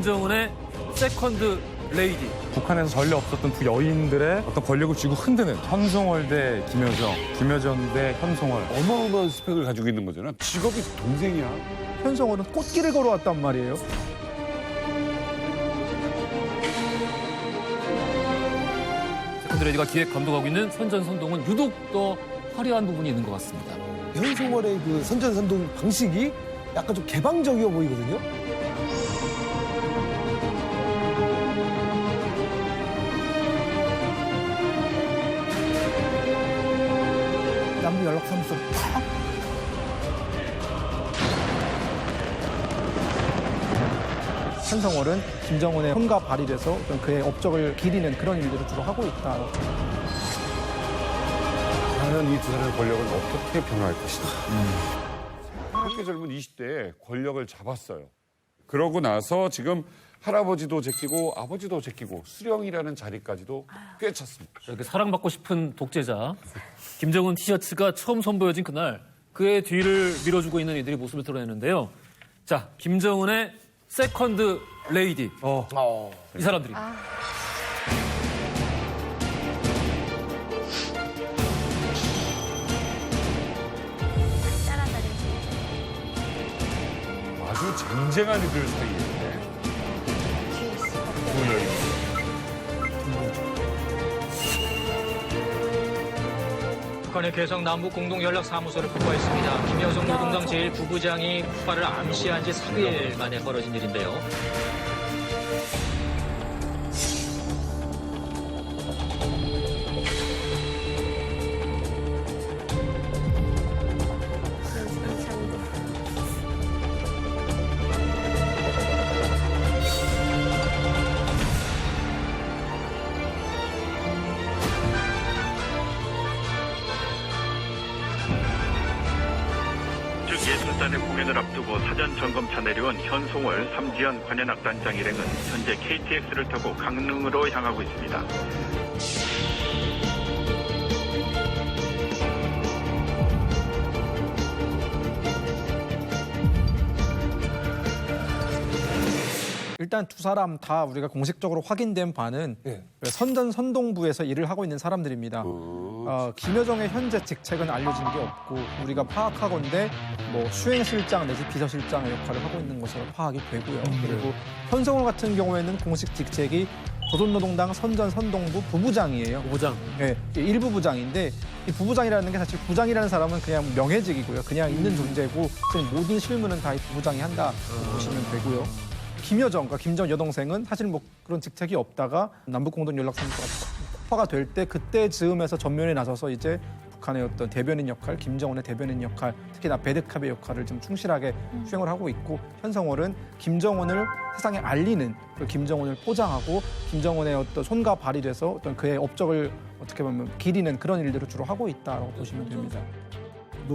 김정은의 세컨드 레이디. 북한에서 전례 없었던 두 여인들의 어떤 권력을 쥐고 흔드는 현송월 대 김여정, 김여정 대 현송월. 어마어마한 스펙을 가지고 있는 거잖아. 직업이 동생이야. 현송월은 꽃길을 걸어왔단 말이에요. 세컨드 레이디가 기획 감독하고 있는 선전선동은 유독 더 화려한 부분이 있는 것 같습니다. 현송월의 그 선전선동 방식이 약간 좀 개방적이어 보이거든요. 남부 연락사무소 탁. 현송월은 김정은의 손과 발이 돼서 어떤 그의 업적을 기리는 그런 일들을 주로 하고 있다. 과연 이 두 사람의 권력은 어떻게 변화할 것이다. 그렇게 젊은 20대에 권력을 잡았어요. 그러고 나서 지금 할아버지도 제끼고 아버지도 제끼고 수령이라는 자리까지도 꿰찼습니다. 이렇게 사랑받고 싶은 독재자 김정은 티셔츠가 처음 선보여진 그날 그의 뒤를 밀어주고 있는 이들이 모습을 드러내는데요. 자, 김정은의 세컨드 레이디. 이 사람들이. 아주 쟁쟁한 이들 사이에 두 여인. 북한의 개성 남북 공동 연락 사무소를 폭파했습니다. 김여정 노동당 제1부부장이 폭발을 암시한 지 3일 만에 벌어진 일인데요. 예술단의 공연을 앞두고 사전 점검차 내려온 현송월, 삼지연 관현악단장 일행은 현재 KTX를 타고 강릉으로 향하고 있습니다. 일단 두 사람 다 우리가 공식적으로 확인된 바는 선전선동부에서 일을 하고 있는 사람들입니다. 김여정의 현재 직책은 알려진 게 없고 우리가 파악하건대 뭐 수행실장 내지 비서실장의 역할을 하고 있는 것으로 파악이 되고요. 그리고 현송월 같은 경우에는 공식 직책이 조선노동당 선전선동부 부부장이에요. 부부장. 네, 1부부장인데 이 부부장이라는 게 사실 부장이라는 사람은 그냥 명예직이고요. 그냥 있는 존재고 모든 실무는 다 이 부부장이 한다 보시면 되고요. 김여정, 그러니까 김정은 여동생은 사실 뭐 그런 직책이 없다가 남북공동연락사무소가 폭파가 될 때 그때 즈음에서 전면에 나서서 이제 북한의 어떤 대변인 역할, 김정은의 대변인 역할, 특히나 배드캅의 역할을 좀 충실하게 수행을 하고 있고 현송월은 김정은을 세상에 알리는, 김정은을 포장하고 김정은의 어떤 손과 발이 돼서 어떤 그의 업적을 어떻게 보면 기리는 그런 일들을 주로 하고 있다라고 보시면 됩니다.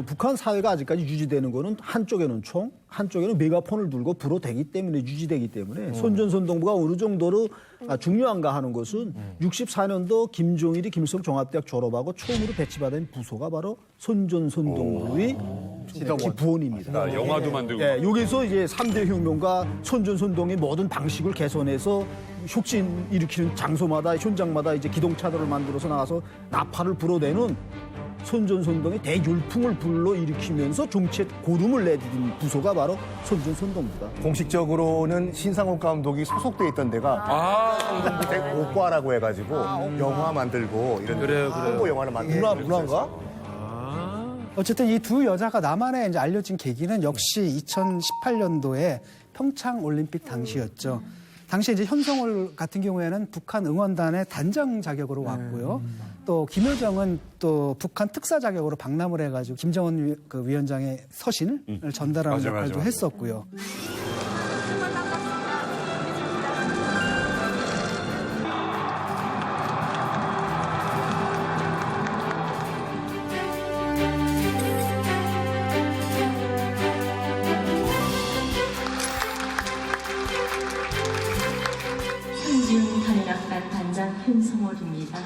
북한 사회가 아직까지 유지되는 거는 한쪽에는 총, 한쪽에는 메가폰을 들고 불어대기 때문에 유지되기 때문에 선전선동부가 어느 정도로 중요한가 하는 것은 64년도 김종일이 김일성 종합대학 졸업하고 처음으로 배치받은 부소가 바로 선전선동부의 부원입니다. 영화도 만들고. 여기서 이제 3대 혁명과 선전선동의 모든 방식을 개선해서 혁신 일으키는 장소마다 현장마다 이제 기동차들을 만들어서 나가서 나팔을 불어대는 선전선동의 대열풍을 불러일으키면서 정치에 고름을 내디딘 부서가 바로 선전선동부다. 공식적으로는 신상옥 감독이 소속돼 있던 데가 선전부 대옥과라고 해가지고 영화 만들고 이런 홍보 영화를 만들고 문화인가? 어쨌든 이 두 여자가 남한에 이제 알려진 계기는 역시 2018년도에 평창 올림픽 당시였죠. 당시 이제 현송월 같은 경우에는 북한 응원단의 단장 자격으로 왔고요. 또 김여정은 또 북한 특사 자격으로 방남을 해가지고 김정은 그 위원장의 서신을 전달하는 역할도 했었고요. 삼지연 관현악단 단장 현송월입니다.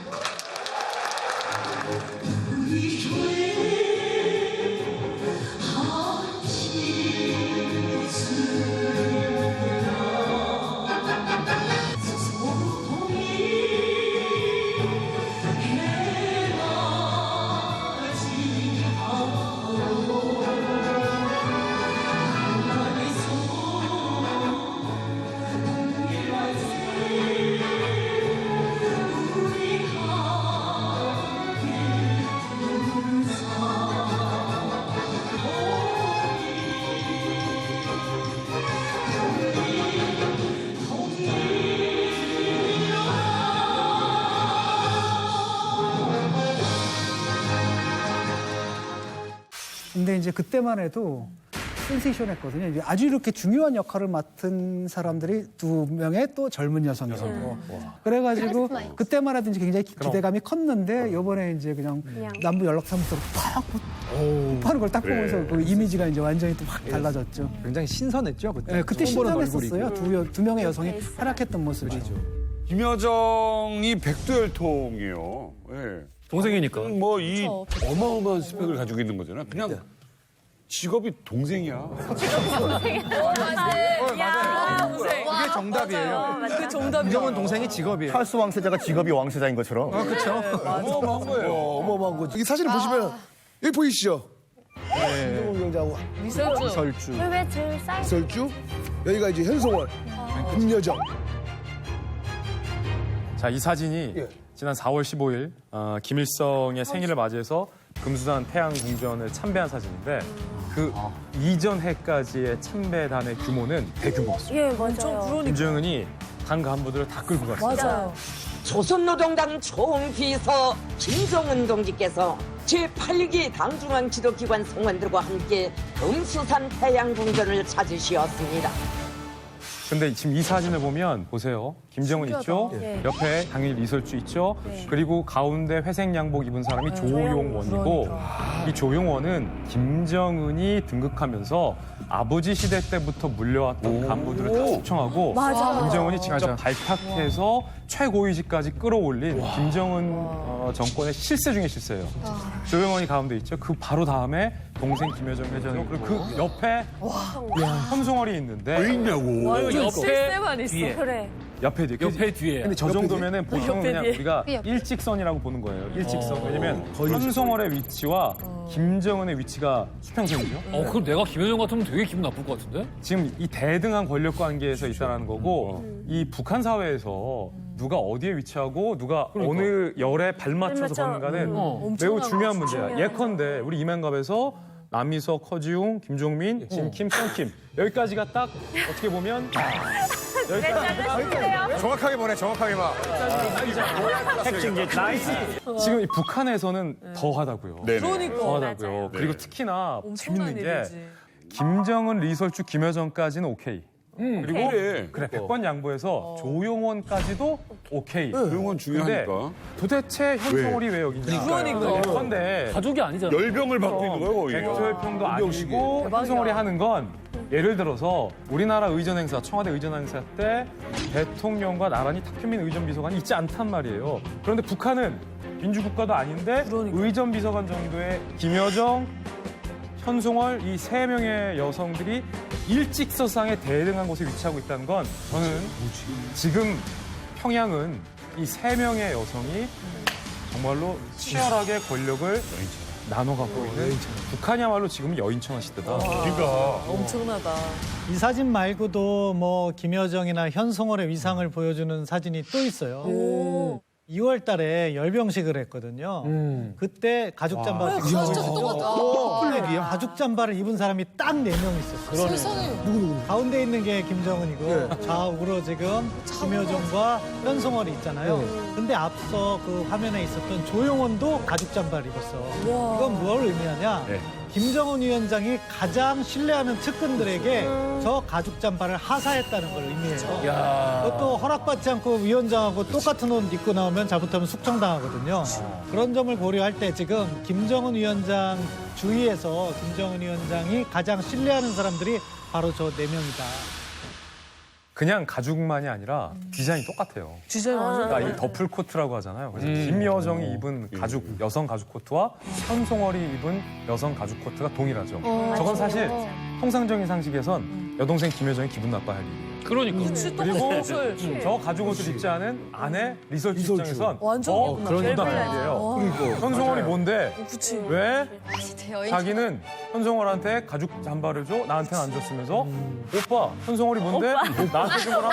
이제 그때만 해도 센세이션했거든요. 이제 아주 이렇게 중요한 역할을 맡은 사람들이 2명의 또 젊은 여성이었고 그래가지고 그때만 해도 이제 굉장히 기대감이 컸는데 이번에 이제 그냥 남부 연락사무소로 팍 하는 걸 딱 보면서 그 이미지가 이제 완전히 또 확 달라졌죠. 굉장히 신선했죠 그때. 네, 그때 처음 보는 신선했었어요. 두 명의 여성이 활약했던 모습이. 김여정이 백두혈통이에요. 예. 동생이니까. 뭐 이 어마어마한 스펙을 가지고 있는 거잖아. 그냥 직업이 동생이야. 그게 정답이에요. 그게 정답이야. 김정은 동생이 직업이에요. 찰스 왕세자가 직업이 왕세자인 것처럼. 그렇죠. 어마어마한 거예요. 어마어마한 거죠. 이 사진을 보시면 여기 보이시죠? 김정은 위원장하고 미설주. 네. 설주, 여기가 이제 현송월, 김여정. 자, 이 사진이 지난 4월 15일 김일성의 생일을 맞이해서 금수산 태양궁전을 참배한 사진인데 그 이전 해까지의 참배단의 규모는 대규모였어요. 예, 맞아요. 김정은이 당 간부들을 다 끌고 갔어요. 맞아요. 조선노동당 총비서 김정은 동지께서 제8기 당중앙 지도기관 성원들과 함께 금수산 태양궁전을 찾으시었습니다. 근데 지금 이 사진을 보면 보세요. 김정은 있죠? 네. 옆에 당연히 리설주 있죠? 그리고 가운데 회색 양복 입은 사람이 조용원이고 이 조용원은 김정은이 등극하면서 아버지 시대 때부터 물려왔던 간부들을 다 숙청하고 김정은이 직접 발탁해서 최고위직까지 끌어올린 김정은 정권의 실세 중에 실세예요. 조용원이 가운데 있죠. 그 바로 다음에 동생 김여정이 있죠. 그리고 그 옆에 현송월이 있는데 왜 있냐고. 실세만 있어. 그래. 옆에 뒤에. 옆에 뒤에. 근데 저 정도면은 보통 옆에 그냥 뒤에. 우리가 일직선이라고 보는 거예요. 일직선. 왜냐면 현송월의 위치와 김정은의 위치가 수평선이죠. 그럼 내가 김여정 같으면 되게 기분 나쁠 것 같은데? 지금 이 대등한 권력 관계에서 있다는 거고 이 북한 사회에서 누가 어디에 위치하고 누가 어느 열에 발맞춰서 걷는가는 매우 중요한 문제야. 예컨대 우리 이만갑에서 남희석, 허지웅, 김종민, 진킴, 썬킴 여기까지가 딱 어떻게 보면 정확하게 보내, 정확하게 봐. 지금 이 북한에서는 더하다고요. 그러니까. 더하다고요. 그리고 특히나 엄청난 재밌는 게 일이지. 김정은, 리설주, 김여정까지는 오케이. 그리고 그래 100번 양보해서 조용원까지도 오케이. 조용원 중요하니까. 근데 도대체 현송월이 왜 여기 있냐? 그러니까. 예컨대 가족이 아니잖아. 열병을 받고 있는 거예요, 거의. 백조혈평도 아니고 대박이다. 현송월이 하는 건 예를 들어서 우리나라 의전 행사, 청와대 의전 행사 때 대통령과 나란히 탁현민 의전 비서관이 있지 않단 말이에요. 그런데 북한은 민주국가도 아닌데 의전 비서관 정도의 김여정, 현송월 이 3명의 여성들이 일직서상에 대등한 곳에 위치하고 있다는 건 저는 지금 평양은 이 3명의 여성이 정말로 치열하게 권력을 나눠 갖고 있는 북한이야말로 지금 여인천하 시대다. 엄청나다. 이 사진 말고도 뭐 김여정이나 현송월의 위상을 보여주는 사진이 또 있어요. 2월 달에 열병식을 했거든요. 그때 가죽 잠바를 가죽 잠바를 입은 사람이 딱 4명 있었어요. 세상에. 가운데 있는 게 김정은이고 좌우로 지금 김여정과 현송월이 있잖아요. 근데 앞서 그 화면에 있었던 조용원도 가죽 잠바를 입었어. 이건 뭘 의미하냐? 김정은 위원장이 가장 신뢰하는 측근들에게 저 가죽 잠바를 하사했다는 걸 의미해요. 그것도 허락받지 않고 위원장하고 똑같은 옷 입고 나오면 잘못하면 숙청당하거든요. 그런 점을 고려할 때 지금 김정은 위원장 주위에서 김정은 위원장이 가장 신뢰하는 사람들이 바로 저 4명이다. 그냥 가죽만이 아니라 디자인이 똑같아요. 디자인 완전. 그러니까 이 더플 코트라고 하잖아요. 그래서 김여정이 입은 여성 가죽 코트와 현송월이 입은 여성 가죽 코트가 동일하죠. 저건 사실 통상적인 상식에선 여동생 김여정이 기분 나빠할 일이에요. 그러니까. 그리고 저 가죽 옷을 입지 않은 아내 리설주 입장에선 완전 그런 기분나빠할 일이에요. 현송월이 뭔데? 그치. 왜? 자기는 현송월한테 가죽 잠바를 줘? 나한테는 안 줬으면서 오빠, 현송월이 뭔데? 나한테 준 거랑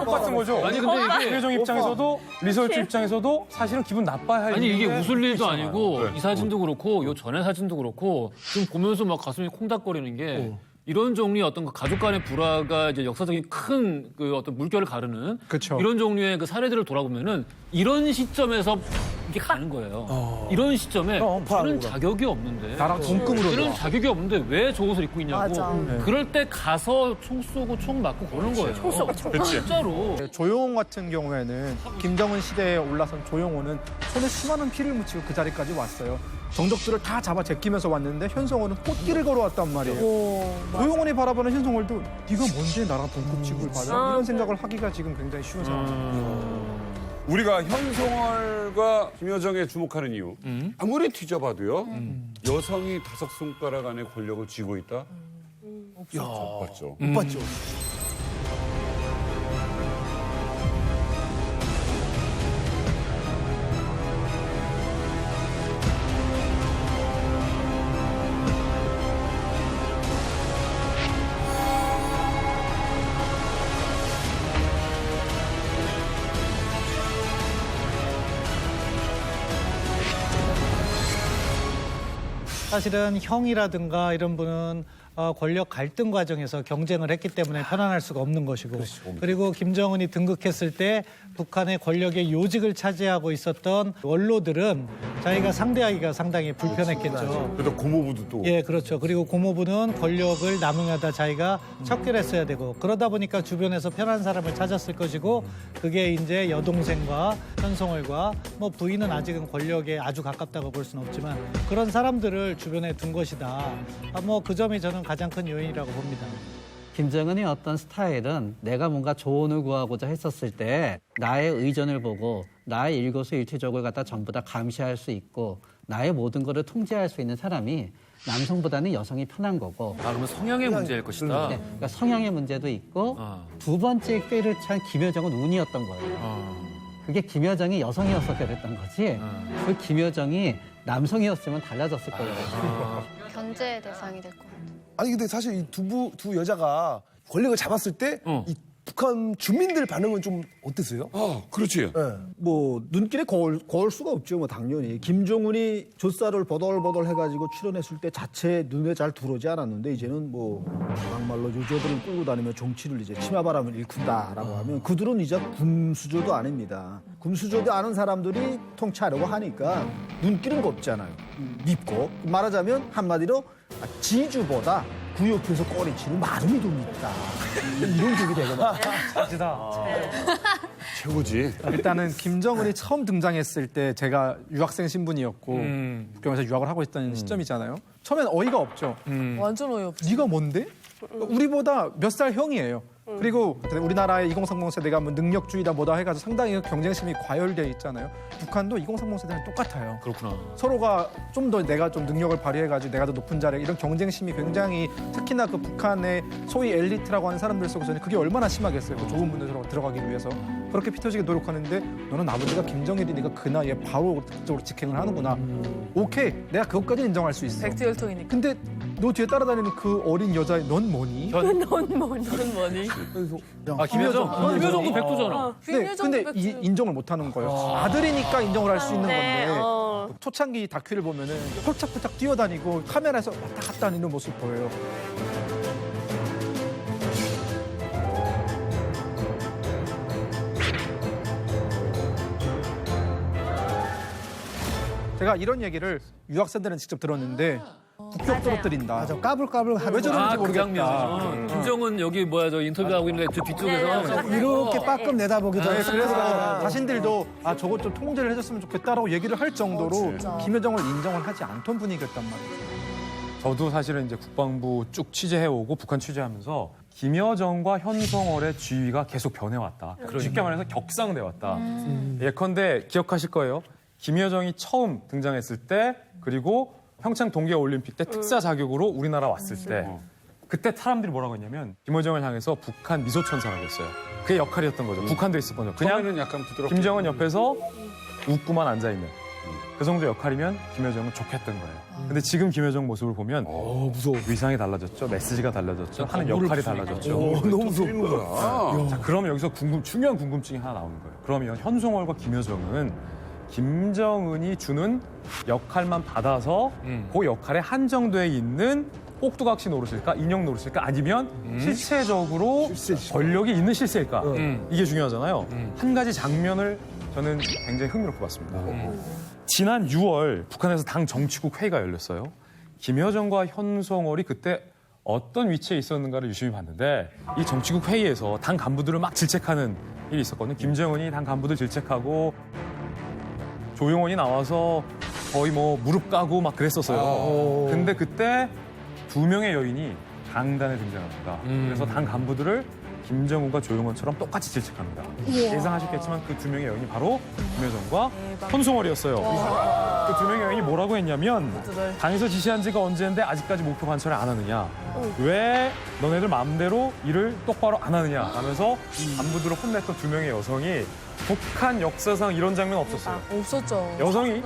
똑같은 거죠. 아니, 근데 이게 김여정 입장에서도 리설주 입장에서도 사실은 기분 나빠할 아니 이게 일인데 웃을 일도 그렇잖아요. 아니고 이 사진도 그렇고 요 전에 사진도 그렇고 지금 보면서 막 가슴이 콩닥거리는 게 이런 종류의 어떤 그 가족 간의 불화가 이제 역사적인 큰 그 어떤 물결을 가르는 그쵸. 이런 종류의 그 사례들을 돌아보면은 이런 시점에서 이게 가는 거예요. 이런 시점에 저는 자격이 없는데 나랑 동급으로 저는 자격이 없는데 왜 저 옷을 입고 있냐고. 맞아. 그럴 때 가서 총 쏘고 총 맞고 그러는 거예요. 총 쏘고 총. 진짜로. 조용호 같은 경우에는 김정은 시대에 올라선 조용호는 손에 수많은 피를 묻히고 그 자리까지 왔어요. 정적들을 다 잡아 제끼면서 왔는데 현성월은 꽃길을 걸어왔단 말이에요. 조용원이 바라보는 현성월도 네가 뭔데 나랑 동급 취급을 받아? 이런 생각을 하기가 지금 굉장히 쉬운 상황이에요. 우리가 현송월과 김여정에 주목하는 이유. 아무리 뒤져봐도요. 여성이 5손가락 안에 권력을 쥐고 있다? 못 봤죠. 못 봤죠. 사실은 형이라든가 이런 분은 권력 갈등 과정에서 경쟁을 했기 때문에 편안할 수가 없는 것이고 그리고 김정은이 등극했을 때 북한의 권력의 요직을 차지하고 있었던 원로들은 자기가 상대하기가 상당히 불편했겠죠. 그래도 고모부도 또. 예, 그렇죠. 그리고 고모부는 권력을 남용하다 자기가 척결했어야 되고 그러다 보니까 주변에서 편한 사람을 찾았을 것이고 그게 이제 여동생과 현송월과 뭐 부인은 아직은 권력에 아주 가깝다고 볼 수는 없지만 그런 사람들을 주변에 둔 것이다. 뭐 그 점이 저는 가장 큰 요인이라고 봅니다. 김정은의 어떤 스타일은 내가 뭔가 조언을 구하고자 했었을 때 나의 의전을 보고 나의 일거수일투족을 갖다 전부 다 감시할 수 있고 나의 모든 것을 통제할 수 있는 사람이 남성보다는 여성이 편한 거고. 아, 그러면 성향의 문제일 것이다. 네, 그러니까 성향의 문제도 있고 두 번째 꾀를 찬 김여정은 운이었던 거예요. 그게 김여정이 여성이어서 그랬던 거지. 그 김여정이 남성이었으면 달라졌을 거예요. 견제의 대상이 될 것 같아요. 아니 근데 사실 이 두 여자가 권력을 잡았을 때 이 북한 주민들 반응은 좀 어땠어요? 그렇지. 뭐 눈길에 거울 수가 없죠. 뭐 당연히 김정은이 젖살을 버덜버덜 해가지고 출연했을 때 자체 눈에 잘 들어오지 않았는데 이제는 뭐 막말로 여자들을 끌고 다니며 정치를 이제 치마바람을 일군다라고 하면 그들은 이제 금수저도 아닙니다. 금수저도 아는 사람들이 통치하려고 하니까 눈길은 없잖아요. 밉고 말하자면 한마디로 지주보다 그 옆에서 꼬리치는 마름이 좀 있다. 이런 적이 되거든요. 최고지. 일단은 김정은이 처음 등장했을 때 제가 유학생 신분이었고 북경에서 유학을 하고 있던 시점이잖아요. 처음엔 어이가 없죠. 완전 어이없죠. 네가 뭔데? 우리보다 몇 살 형이에요. 그리고 우리나라의 2030 세대가 뭐 능력주의다 뭐다 해가지고 상당히 경쟁심이 과열되어 있잖아요. 북한도 2030 세대는 똑같아요. 그렇구나. 서로가 좀 더 내가 좀 능력을 발휘해가지고 내가 더 높은 자리에 이런 경쟁심이 굉장히 특히나 그 북한의 소위 엘리트라고 하는 사람들 속에서는 그게 얼마나 심하겠어요. 그 좋은 분들로 들어가기 위해서. 그렇게 피 터지게 노력하는데 너는 아버지가 김정일이니까 그 나이에 바로 그쪽으로 직행을 하는구나. 오케이, 내가 그것까지 인정할 수 있어. 백지열통이니까. 근데 너 뒤에 따라다니는 그 어린 여자애 넌 뭐니? 넌 뭐니? 그래서 김여정. 김여정도 백두잖아. 네, 근데 인정을 못 하는 거예요. 아들이니까 인정을 할 수 있는 건데 초창기 다큐를 보면은 홀짝홀짝 뛰어다니고 카메라에서 왔다 갔다 하는 모습 보여요. 제가 이런 얘기를 유학생들은 직접 들었는데 국격 떨어뜨린다. 맞아, 까불까불 하는 왜 저런지 그 모르겠다. 장면. 김정은 여기 저 인터뷰하고 있는데 저 뒤쪽에서 이렇게 빠끔 내다보기도 네, 하고. 그래서 자신들도 저것 좀 통제를 해줬으면 좋겠다라고 얘기를 할 정도로 김여정을 인정을 하지 않던 분위기였단 말이에요. 저도 사실은 이제 국방부 쭉 취재해오고 북한 취재하면서 김여정과 현송월의 지위가 계속 변해왔다. 쉽게 말해서 격상돼 왔다. 예컨대 기억하실 거예요. 김여정이 처음 등장했을 때 그리고 평창 동계올림픽 때 특사 자격으로 우리나라 왔을 때 그때 사람들이 뭐라고 했냐면 김여정을 향해서 북한 미소천사라고 했어요. 그게 역할이었던 거죠. 북한도 있을 거죠. 그냥 약간 부드럽게. 김정은 옆에서 웃고만 앉아있는 그 정도 역할이면 김여정은 좋겠던 거예요. 근데 지금 김여정 모습을 보면 무서워. 위상이 달라졌죠. 메시지가 달라졌죠. 하는 역할이 달라졌죠. 너무 무서워. 자, 그러면 여기서 중요한 궁금증이 하나 나오는 거예요. 그러면 현송월과 김여정은 김정은이 주는 역할만 받아서 그 역할에 한정돼 있는 꼭두각시 노릇일까? 인형 노릇일까? 아니면 실체적으로 권력이 있는 실세일까? 이게 중요하잖아요. 한 가지 장면을 저는 굉장히 흥미롭게 봤습니다. 지난 6월 북한에서 당 정치국 회의가 열렸어요. 김여정과 현송월이 그때 어떤 위치에 있었는가를 유심히 봤는데 이 정치국 회의에서 당 간부들을 막 질책하는 일이 있었거든요. 김정은이 당 간부들 질책하고 조용원이 나와서 거의 뭐 무릎 까고 막 그랬었어요. 근데 그때 2명의 여인이 강단에 등장합니다. 그래서 당 간부들을 김정은과 조용원처럼 똑같이 질책합니다. 예상하셨겠지만 그 2명의 여인이 바로 김여정과 현송월이었어요. 그 2명의 여인이 뭐라고 했냐면 당에서 지시한 지가 언제인데 아직까지 목표 관철을 안 하느냐. 왜 너네들 마음대로 일을 똑바로 안 하느냐 하면서 간부들을 혼냈던 2명의 여성이 북한 역사상 이런 장면 없었어요. 없었죠. 여성이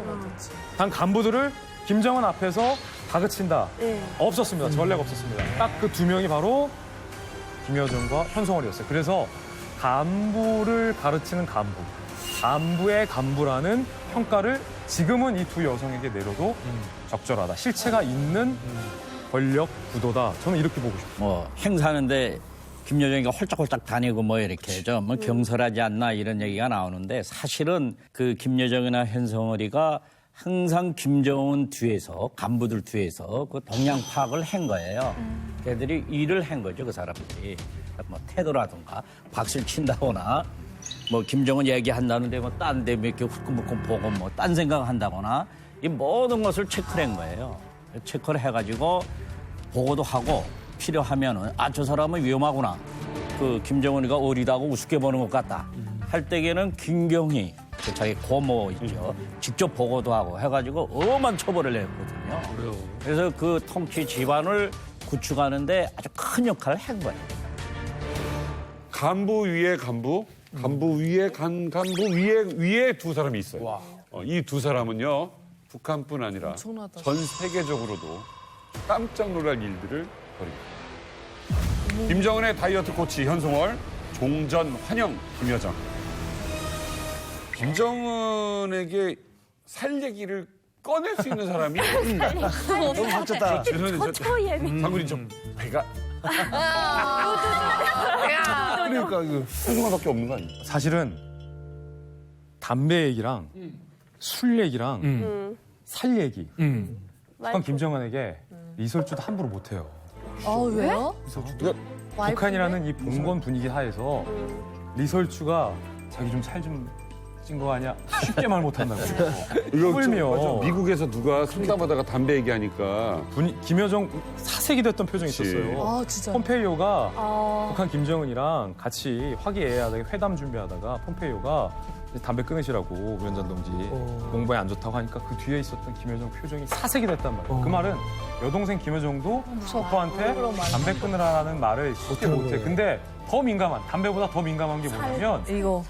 당 간부들을 김정은 앞에서 다그친다. 없었습니다. 전례가 없었습니다. 딱 그 2명이 바로 김여정과 현송월이었어요. 그래서 간부를 가르치는 간부, 간부의 간부라는 평가를 지금은 이 두 여성에게 내려도 적절하다. 실체가 있는 권력 구도다. 저는 이렇게 보고 싶어요. 뭐 행사하는데 김여정이가 홀짝홀짝 다니고 뭐 이렇게 좀 뭐 경솔하지 않나 이런 얘기가 나오는데 사실은 그 김여정이나 현송월이가 항상 김정은 뒤에서 간부들 뒤에서 그 동향 파악을 한 거예요. 걔들이 일을 한 거죠, 그 사람들이. 뭐 태도라든가 박수를 친다거나 뭐 김정은 얘기한다는데 뭐 딴 데 이렇게 후끈후끈 보고 뭐 딴 생각한다거나 이 모든 것을 체크를 한 거예요. 체크를 해가지고 보고도 하고 필요하면은 아, 저 사람은 위험하구나. 그 김정은이가 어리다고 우습게 보는 것 같다. 할 때에는 김경희 그 자기 고모 있죠. 직접 보고도 하고 해가지고 엄한 처벌을 했거든요. 그래서 그 통치 집안을 구축하는데 아주 큰 역할을 한 거예요. 간부 위에 간부, 간부 위에 간부 위에 두 사람이 있어요. 이 두 사람은요, 북한뿐 아니라 엄청나다. 전 세계적으로도 깜짝 놀랄 일들을 벌입니다. 김정은의 다이어트 코치 현송월, 종전 환영 김여정. 김정은에게 살 얘기를 꺼낼 수 있는 사람이 너무 박쳤다. 장군님 좀 배가 그러니까 이거 한순간밖에 없는 거 아니에요? 사실은 담배 얘기랑 술 얘기랑 살 얘기. 북한 김정은에게 리설주도 함부로 못해요. 아, 왜요? 북한이라는 이 봉건 분위기 하에서 리설주가 자기 좀 살 좀 찐 거 아니야? 쉽게 말 못한다고. 이거 미국에서 누가 상담하다가 담배 얘기하니까 김여정 사색이 됐던 표정이 있었어요. 아, 진짜. 폼페이오가 북한 김정은이랑 같이 화기애애하다가 회담 준비하다가 pompeo가 담배 끊으시라고 위원장 동지 공부에 안 좋다고 하니까 그 뒤에 있었던 김여정 표정이 사색이 됐단 말이에요. 그 말은 여동생 김여정도 오빠한테 담배 끊으라는 말을 쉽게 못해. 근데 더 민감한, 담배보다 더 민감한 게 뭐냐면 이거.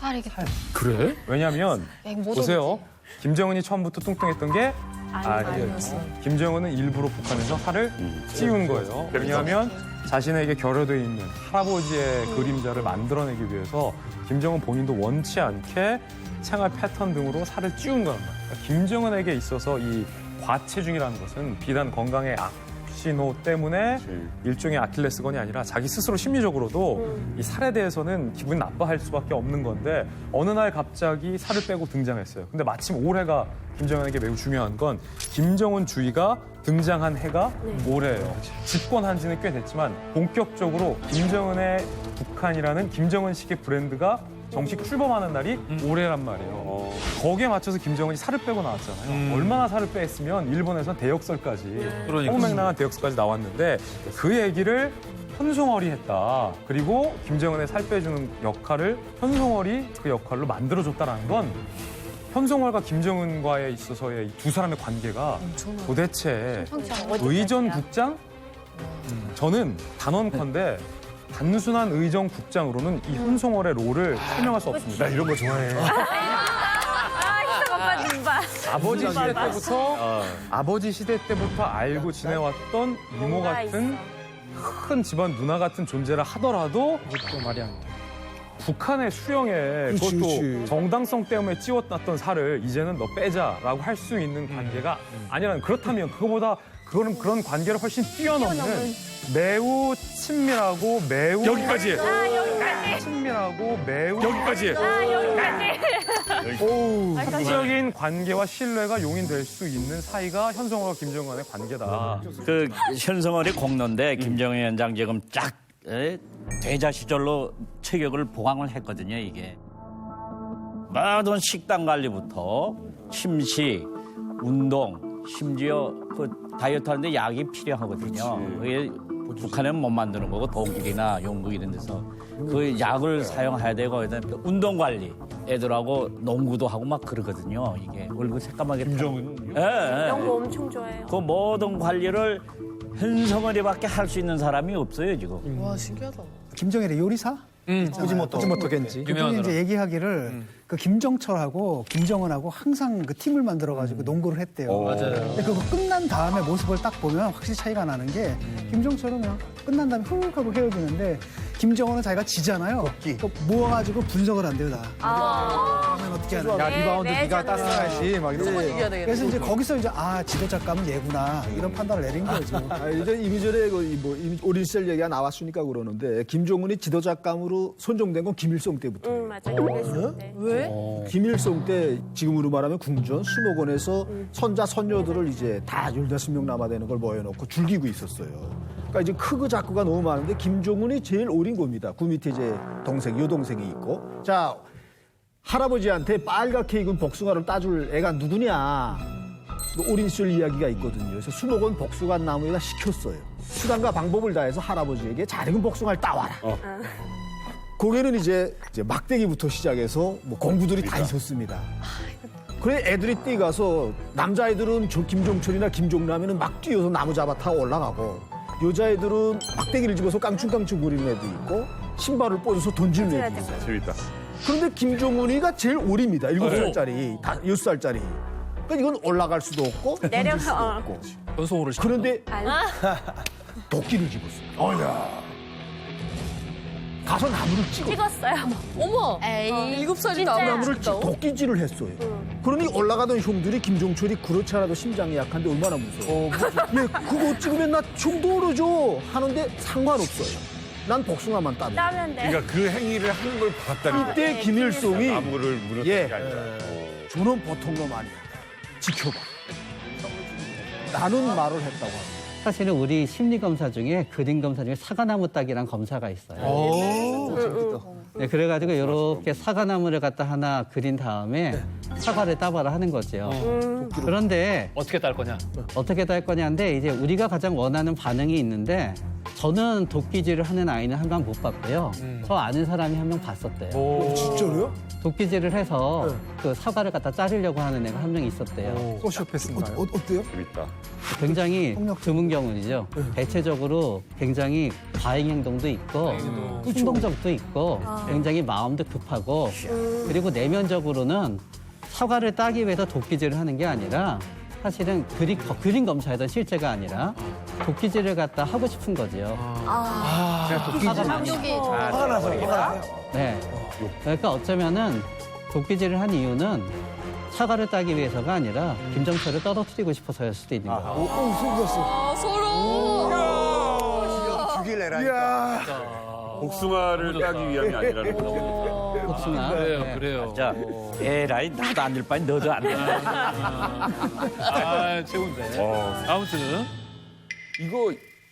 그래? 왜냐면 보세요. 김정은이 처음부터 뚱뚱했던 게 아니었어. 김정은은 일부러 북한에서 살을 찌운 거예요. 왜냐하면 자신에게 결여되어 있는 할아버지의 그림자를 만들어내기 위해서 김정은 본인도 원치 않게 생활 패턴 등으로 살을 찌운 거란 말이에요. 그러니까 김정은에게 있어서 이 과체중이라는 것은 비단 건강의 악신호 때문에 일종의 아킬레스건이 아니라 자기 스스로 심리적으로도 이 살에 대해서는 기분이 나빠할 수밖에 없는 건데 어느 날 갑자기 살을 빼고 등장했어요. 근데 마침 올해가 김정은에게 매우 중요한 건 김정은 주의가 등장한 해가 올해예요. 집권한 지는 꽤 됐지만 본격적으로 김정은의 북한이라는 김정은식의 브랜드가 정식 출범하는 날이 올해란 말이에요. 거기에 맞춰서 김정은이 살을 빼고 나왔잖아요. 얼마나 살을 뺐으면 일본에서 대역설까지 허무맹랑한 대역설까지 나왔는데 그 얘기를 현송월이 했다. 그리고 김정은의 살 빼주는 역할을 현송월이 그 역할로 만들어줬다는 건 현송월과 김정은과에 있어서의 이 두 사람의 관계가 도대체 의전 국장? 저는 단언컨대 단순한 의정 국장으로는 이 현송월의 롤을 설명할 수 없습니다. 나 이런 거 좋아해. 아버지 시대 때부터 알고 지내왔던 이모 같은 큰 집안 누나 같은 존재라 하더라도 북한의 수령에 그것도 정당성 때문에 찌워놨던 살을 이제는 너 빼자라고 할 수 있는 관계가 아니라는, 그렇다면 그거보다 그런 관계를 훨씬 뛰어넘는 매우 친밀하고 매우 여기까지. 친밀하고 매우 여기까지. 사적인 관계와 신뢰가 용인될 수 있는 사이가 현성월과 김정은 간의 관계다. 그 현성월이 공로인데 김정은 위원장 지금 쫙 대자 시절로 체격을 보강을 했거든요, 이게. 모든 식단 관리부터 침식, 운동, 심지어 그 다이어트 하는데 약이 필요하거든요. 그게 북한은 못 만드는 거고 독일이나 영국 이런 데서 그 약을 사용해야 되고 운동 관리 애들하고 농구도 하고 막 그러거든요. 이게 얼굴 새까맣게 김정은 이런 거 엄청 좋아해요. 그 모든 관리를 현성월이밖에 할 수 있는 사람이 없어요 지금. 와 신기하다. 김정일의 요리사? 후지모토 겐지. 그분이 이제 얘기하기를 그 김정철하고 김정은하고 항상 그 팀을 만들어가지고 농구를 했대요. 맞아요. 근데 그거 끝난 다음에 모습을 딱 보면 확실히 차이가 나는 게 김정철은 그냥 끝난 다음에 흥 하고 헤어지는데 김정은은 자기가 지잖아요. 그거 모아가지고 분석을 한대요 다. 그러면 어떻게 하는 야, 거야. 리바운드 네가 따라야지 막 이러고. 그래서 이제 거기서 이제 지도자감은 얘구나 이런 판단을 내린 거죠. 이제 이미전에 오린 시절 얘기가 나왔으니까 그러는데 김정은이 지도자감으로 선정된 건 김일성 때부터. 맞아. 그랬어. 왜? 김일성 때 지금으로 말하면 궁전 수목원에서 선자 선녀들을 이제 다 15명 남아되는 걸 모여놓고 즐기고 있었어요. 그러니까 이제 크고 작고가 너무 많은데 김정은이 제일 어린 겁니다. 그 밑에 이제 여동생이 있고. 자, 할아버지한테 빨갛게 익은 복숭아를 따줄 애가 누구냐. 어린 시절 이야기가 있거든요. 그래서 수목원 복숭아 나무에다 시켰어요. 수단과 방법을 다해서 할아버지에게 잘 익은 복숭아를 따와라. 거기는 이제 막대기부터 시작해서 뭐 공구들이 다 있었습니다. 그래 애들이 뛰가서 남자애들은 김종철이나 김종남이는 막 뛰어서 나무 잡아 타고 올라가고 여자애들은 막대기를 집어서 깡충깡충 거리는 애도 있고 신발을 뻗어서 던지는 애도 있어요. 재밌다. 그런데 김정은이가 제일 어립니다. 7살짜리, 6살짜리. 그러니까 이건 올라갈 수도 없고 던질 수도 없고. 현성월을 그런데 도끼를 집었어요. 가서 나무를 찍었어요. 어머. 에이. 7살이 나무를 도끼질을 했어요. 그러니 올라가던 형들이 김종철이 그렇지 않아도 심장이 약한데 얼마나 무서워. 왜 그거 찍으면 나 총 떨어져 하는데 상관없어요. 난 복숭아만 따면 돼. 그러니까 그 행위를 한 걸 봤다는 이때 김일성이 나무를 무너뜨린 게 아니라. 저는 보통 놈 아니야. 지켜봐. 나는 말을 했다고 합니다. 사실은 우리 심리검사 중에 그림검사 중에 사과나무 따기란 검사가 있어요. 네, 그래가지고 이렇게 사과나무를 갖다 하나 그린 다음에 사과를 따봐라 하는 거죠. 그런데 어떻게 딸 거냐? 어떻게 딸 거냐인데 이제 우리가 가장 원하는 반응이 있는데 저는 도끼질을 하는 아이는 한 명 못 봤고요. 저 아는 사람이 한 명 봤었대요. 진짜로요? 도끼질을 해서 그 사과를 갖다 자르려고 하는 애가 한 명 있었대요. 소시오패스인가요? 어때요? 재밌다. 굉장히 드문 경우이죠. 대체적으로 굉장히 과잉 행동도 있고 충동적도 있고 굉장히 마음도 급하고 그리고 내면적으로는 사과를 따기 위해서 도끼질을 하는 게 아니라 사실은 그림 검사였던 실제가 아니라 도끼질을 갖다 하고 싶은 거죠. 도끼질. 화가 나서. 네. 그러니까 어쩌면은 도끼질을 한 이유는 사과를 따기 위해서가 아니라 김정철을 떨어뜨리고 싶어서였을 수도 있는 거예요. 아, 서로. 죽일래라. 복숭아를 따기 위함이 아니라는 거죠. 복숭아. 그래요. 자, 에라이 나도 안 될 바에 너도 안 돼. 최고인데. 아무튼 이거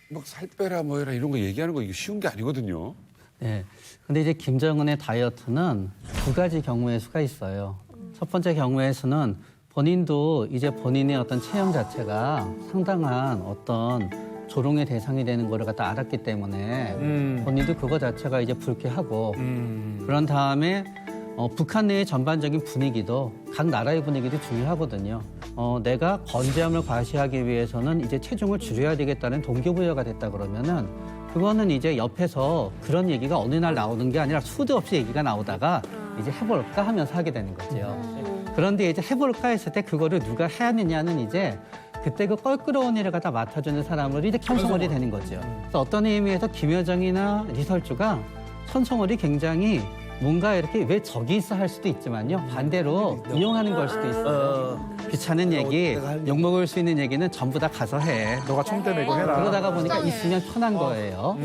막 살 빼라 뭐 해라 이런 거 얘기하는 거 이게 쉬운 게 아니거든요. 네. 근데 이제 김정은의 다이어트는 두 가지 경우의 수가 있어요. 첫 번째 경우의 수는 본인도 이제 본인의 어떤 체형 자체가 상당한 어떤 조롱의 대상이 되는 거를 갖다 알았기 때문에 본인도 그거 자체가 이제 불쾌하고 그런 다음에 북한 내의 전반적인 분위기도 각 나라의 분위기도 중요하거든요. 내가 건재함을 과시하기 위해서는 이제 체중을 줄여야 되겠다는 동기부여가 됐다 그러면은 그거는 이제 옆에서 그런 얘기가 어느 날 나오는 게 아니라 수도 없이 얘기가 나오다가 이제 해볼까 하면서 하게 되는 거죠. 그런데 이제 해볼까 했을 때 그거를 누가 해야 하느냐는 이제 그때 그 껄끄러운 일을 갖다 맡아주는 사람으로 이제 현성월이 되는 거죠. 그래서 어떤 의미에서 김여정이나 리설주가 현성월이 굉장히 뭔가 이렇게 왜 저기 있어 할 수도 있지만요. 반대로 이용하는 걸 수도 있어요. 귀찮은 얘기, 욕먹을 수 있는 얘기는 전부 다 가서 해. 너가 총대 메고 해라. 그러다가 보니까 있으면 편한 거예요.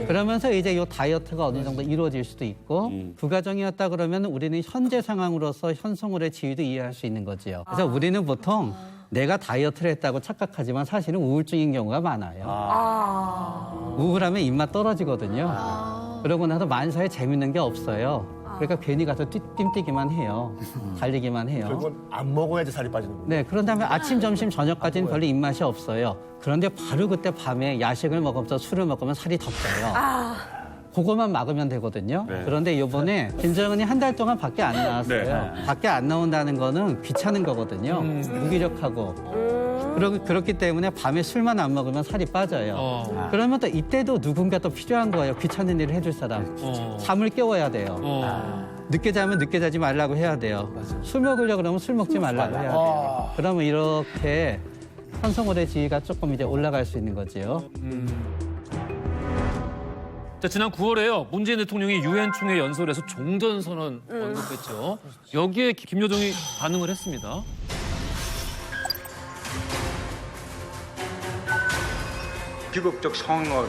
그러면서 이제 이 다이어트가 어느 정도 이루어질 수도 있고 부가정이었다 그러면 우리는 현재 상황으로서 현성월의 지위도 이해할 수 있는 거지요. 그래서 우리는 보통 내가 다이어트를 했다고 착각하지만 사실은 우울증인 경우가 많아요. 우울하면 입맛 떨어지거든요. 그러고 나서 만사에 재밌는 게 없어요. 그러니까 괜히 가서 띵뛰기만 해요. 달리기만 해요. 결국은 안 먹어야지 살이 빠지는 거예요. 네, 그런 다음에 아침, 점심, 저녁까지는 별로 입맛이 없어요. 그런데 바로 그때 밤에 야식을 먹으면서 술을 먹으면 살이 더 쪄요. 그거만 막으면 되거든요. 네. 그런데 이번에 김정은이 한 달 동안 밖에 안 나왔어요. 네. 밖에 안 나온다는 거는 귀찮은 거거든요. 무기력하고. 그렇기 때문에 밤에 술만 안 먹으면 살이 빠져요. 그러면 또 이때도 누군가 또 필요한 거예요. 귀찮은 일을 해줄 사람. 잠을 깨워야 돼요. 늦게 자면 늦게 자지 말라고 해야 돼요. 술 먹으려고 그러면 술 먹지 말라고 해야 돼요. 그러면 이렇게 현성월의 지위가 조금 이제 올라갈 수 있는 거지요. 자, 지난 9월에요. 문재인 대통령이 유엔 총회 연설에서 종전선언 언급했죠. 여기에 김여정이 반응을 했습니다. 비극적 상황을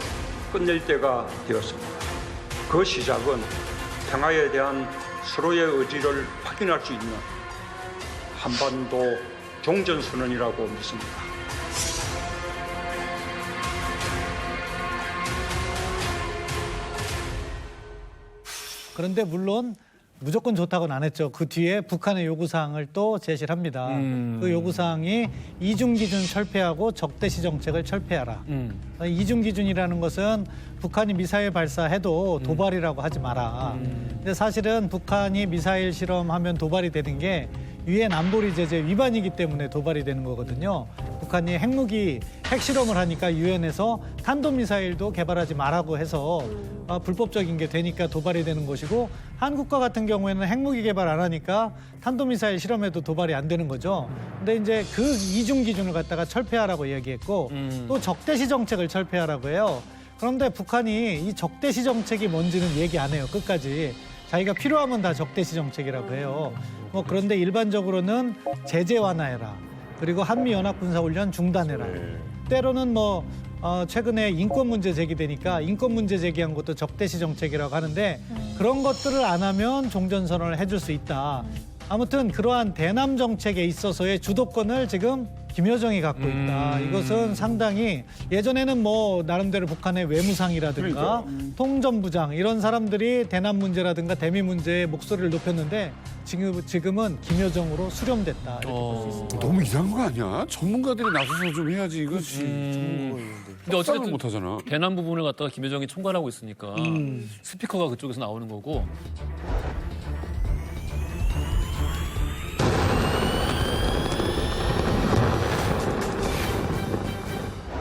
끝낼 때가 되었습니다. 그 시작은 평화에 대한 서로의 의지를 확인할 수 있는 한반도 종전선언이라고 믿습니다. 그런데 물론 무조건 좋다고는 안 했죠. 그 뒤에 북한의 요구사항을 또 제시를 합니다. 그 요구사항이 이중기준 철폐하고 적대시 정책을 철폐하라. 이중기준이라는 것은 북한이 미사일 발사해도 도발이라고 하지 마라. 근데 사실은 북한이 미사일 실험하면 도발이 되는 게 유엔 안보리 제재 위반이기 때문에 도발이 되는 거거든요. 북한이 핵무기 핵실험을 하니까 유엔에서 탄도미사일도 개발하지 말라고 해서 불법적인 게 되니까 도발이 되는 것이고, 한국과 같은 경우에는 핵무기 개발 안 하니까 탄도미사일 실험에도 도발이 안 되는 거죠. 근데 이제 그 이중 기준을 갖다가 철폐하라고 이야기했고 또 적대시 정책을 철폐하라고 해요. 그런데 북한이 이 적대시 정책이 뭔지는 얘기 안 해요. 끝까지. 자기가 필요하면 다 적대시 정책이라고 해요. 그런데 일반적으로는 제재 완화해라. 그리고 한미연합군사훈련 중단해라. 때로는 최근에 인권 문제 제기되니까 인권 문제 제기한 것도 적대시 정책이라고 하는데 그런 것들을 안 하면 종전선언을 해줄 수 있다. 아무튼 그러한 대남 정책에 있어서의 주도권을 지금 김여정이 갖고 있다. 이것은 상당히 예전에는 나름대로 북한의 외무상이라든가 통전부장 이런 사람들이 대남 문제라든가 대미 문제에 목소리를 높였는데 지금은 김여정으로 수렴됐다. 이렇게 볼 수 있습니다. 너무 이상한 거 아니야? 전문가들이 나서서 좀 해야지 이거지. 근데 어쨌든 못하잖아. 대남 부분을 갖다가 김여정이 총괄하고 있으니까 스피커가 그쪽에서 나오는 거고.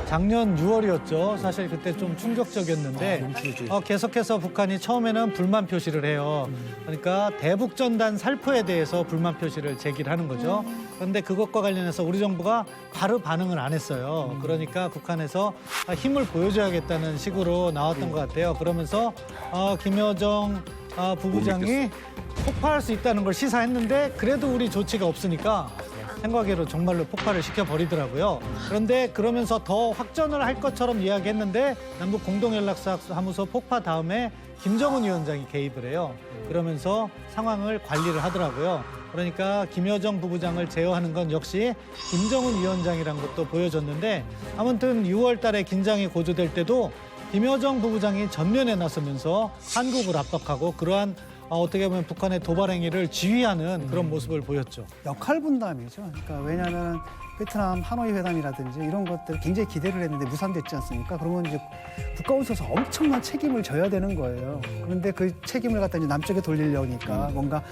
작년 6월이었죠. 사실 그때 좀 충격적이었는데 계속해서 북한이 처음에는 불만 표시를 해요. 그러니까 대북전단 살포에 대해서 불만 표시를 제기를 하는 거죠. 그런데 그것과 관련해서 우리 정부가 바로 반응을 안 했어요. 그러니까 북한에서 힘을 보여줘야겠다는 식으로 나왔던 것 같아요. 그러면서 김여정 부부장이 폭파할 수 있다는 걸 시사했는데 그래도 우리 조치가 없으니까 생각외로 정말로 폭발을 시켜버리더라고요. 그런데 그러면서 더 확전을 할 것처럼 이야기했는데 남북 공동연락사무소 폭파 다음에 김정은 위원장이 개입을 해요. 그러면서 상황을 관리를 하더라고요. 그러니까 김여정 부부장을 제어하는 건 역시 김정은 위원장이란 것도 보여줬는데 아무튼 6월 달에 긴장이 고조될 때도 김여정 부부장이 전면에 나서면서 한국을 압박하고 그러한 어떻게 보면 북한의 도발 행위를 지휘하는 그런 모습을 보였죠. 역할 분담이죠. 그러니까 왜냐하면 베트남 하노이 회담이라든지 이런 것들 굉장히 기대를 했는데 무산됐지 않습니까? 그러면 이제 국가원수에서 엄청난 책임을 져야 되는 거예요. 그런데 그 책임을 갖다 이제 남쪽에 돌리려니까 뭔가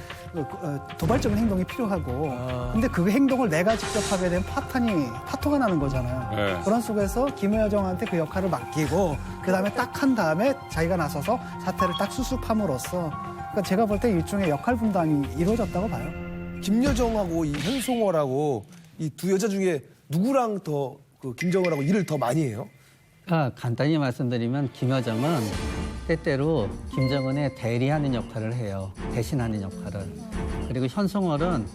도발적인 행동이 필요하고 근데 그 행동을 내가 직접 하게 되면 파토가 나는 거잖아요. 네. 그런 속에서 김여정한테 그 역할을 맡기고 그다음에 딱 한 다음에 자기가 나서서 사태를 딱 수습함으로써 그러니까 제가 볼 때 일종의 역할 분담이 이루어졌다고 봐요. 김여정하고 이 현송월하고 이 두 여자 중에 누구랑 더 김정은하고 일을 더 많이 해요? 간단히 말씀드리면 김여정은 때때로 김정은의 대리하는 역할을 해요. 대신하는 역할을. 그리고 현송월은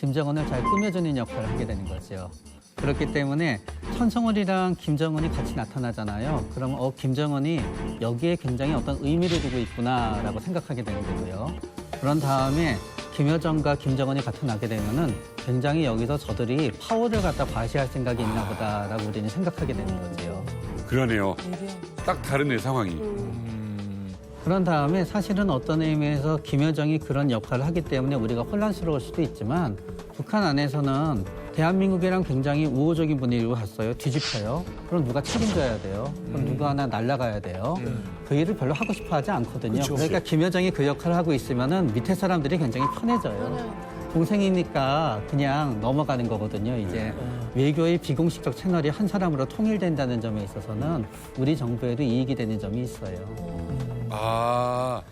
김정은을 잘 꾸며주는 역할을 하게 되는 거죠. 그렇기 때문에 현성월이랑 김정은이 같이 나타나잖아요. 그럼 김정은이 여기에 굉장히 어떤 의미를 두고 있구나라고 생각하게 되는 거고요. 그런 다음에 김여정과 김정은이 나타나게 되면은 굉장히 여기서 저들이 파워를 갖다 과시할 생각이 있나 보다라고 우리는 생각하게 되는 거죠. 그러네요. 딱 다르네 상황이. 그런 다음에 사실은 어떤 의미에서 김여정이 그런 역할을 하기 때문에 우리가 혼란스러울 수도 있지만 북한 안에서는 대한민국이랑 굉장히 우호적인 분위기로 갔어요. 뒤집혀요. 그럼 누가 책임져야 돼요. 그럼 누가 하나 날아가야 돼요. 그 일을 별로 하고 싶어 하지 않거든요. 그쵸. 그러니까 김여정이 그 역할을 하고 있으면은 밑에 사람들이 굉장히 편해져요. 동생이니까 그냥 넘어가는 거거든요. 이제 외교의 비공식적 채널이 한 사람으로 통일된다는 점에 있어서는 우리 정부에도 이익이 되는 점이 있어요.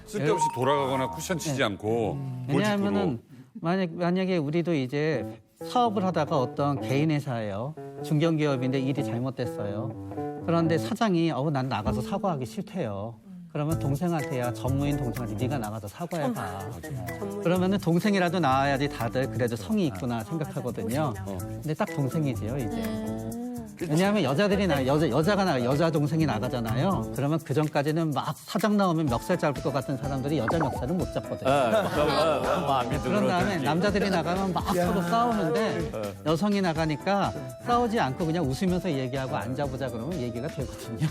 쓸데없이 돌아가거나 쿠션 치지 않고 왜냐하면은 만약에 우리도 이제 사업을 하다가 어떤 개인 회사예요. 중견기업인데 일이 잘못됐어요. 그런데 사장이 난 나가서 사과하기 싫대요. 그러면 동생한테야 전무인 동생한테 네가 나가서 사과해봐. 그러면은 동생이라도 나와야지 다들 그래도 성이 있구나 생각하거든요. 근데 딱 동생이지요 이제. 왜냐하면 여자들이 여자 동생이 나가잖아요. 그러면 그 전까지는 막 사장 나오면 멱살 잡을 것 같은 사람들이 여자 멱살은 못 잡거든요. 그런 다음에 남자들이 나가면 막 서로 싸우는데 여성이 나가니까 싸우지 않고 그냥 웃으면서 얘기하고 앉아보자 그러면 얘기가 되거든요.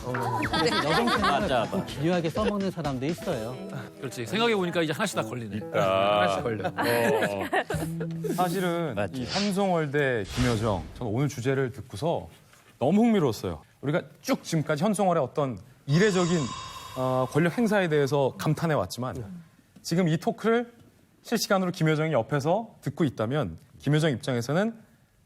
그래서 여성 생각을 좀 기묘하게 써먹는 사람도 있어요. 그렇지. 생각해보니까 이제 하나씩 다 걸리네. 하나씩 걸려. 사실은 이 현송월 대 김여정, 저는 오늘 주제를 듣고서 너무 흥미로웠어요. 우리가 쭉 지금까지 현송월의 어떤 이례적인 권력 행사에 대해서 감탄해 왔지만 지금 이 토크를 실시간으로 김여정이 옆에서 듣고 있다면 김여정 입장에서는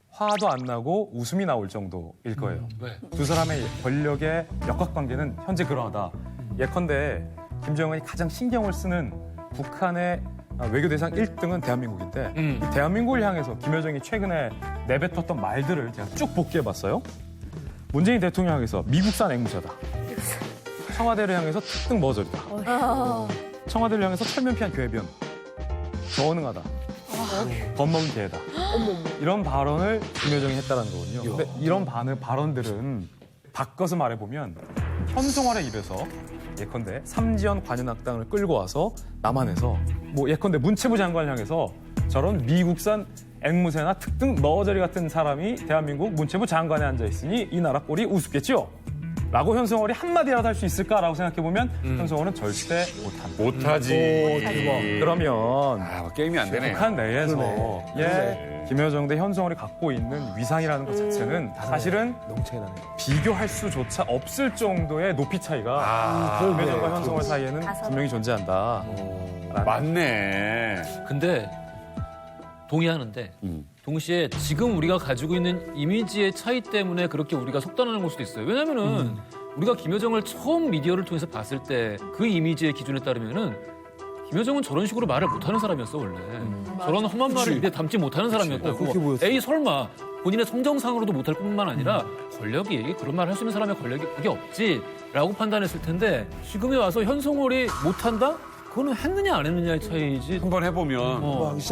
화도 안 나고 웃음이 나올 정도일 거예요. 두 사람의 권력의 역학관계는 현재 그러하다. 예컨대 김정은이 가장 신경을 쓰는 북한의 외교 대상 1등은 대한민국인데 이 대한민국을 향해서 김여정이 최근에 내뱉었던 말들을 제가 쭉 복기해봤어요. 문재인 대통령 향해서 미국산 앵무새다. 청와대를 향해서 특등 머저리다. 청와대를 향해서 철면 피한 괴변. 저어능하다. 겁먹은 개다. 이런 발언을 김여정이 했다는 거거든요. 근데 이런 발언들은 바꿔서 말해보면 현송월의 입에서 예컨대 삼지연 관현악당을 끌고 와서 남한에서 예컨대 문체부 장관을 향해서 저런 미국산 앵무새나 특등 머저리 같은 사람이 대한민국 문체부 장관에 앉아있으니 이 나라 꼴이 우습겠죠? 라고 현송월이 한마디라도 할 수 있을까라고 생각해보면 현송월은 절대 못하지. 그러면 게임이 안 되네. 북한 내에서 김여정 대 현송월이 갖고 있는 위상이라는 것 자체는 사실은 비교할 수조차 없을 정도의 높이 차이가 김여정과 현송월 사이에는 분명히 존재한다. 맞네. 근데 동의하는데 동시에 지금 우리가 가지고 있는 이미지의 차이 때문에 그렇게 우리가 속단하는 걸 수도 있어요. 왜냐면은 우리가 김여정을 처음 미디어를 통해서 봤을 때 그 이미지의 기준에 따르면은 김여정은 저런 식으로 말을 못하는 사람이었어 원래. 저런 험한 말을 입에 담지 못하는 사람이었다고. 에이 설마 본인의 성정상으로도 못할 뿐만 아니라 권력이 그런 말 할 수 있는 사람의 권력이 그게 없지라고 판단했을 텐데 지금에 와서 현송월이 못한다? 그거는 했느냐 안 했느냐의 차이지. 한번 해보면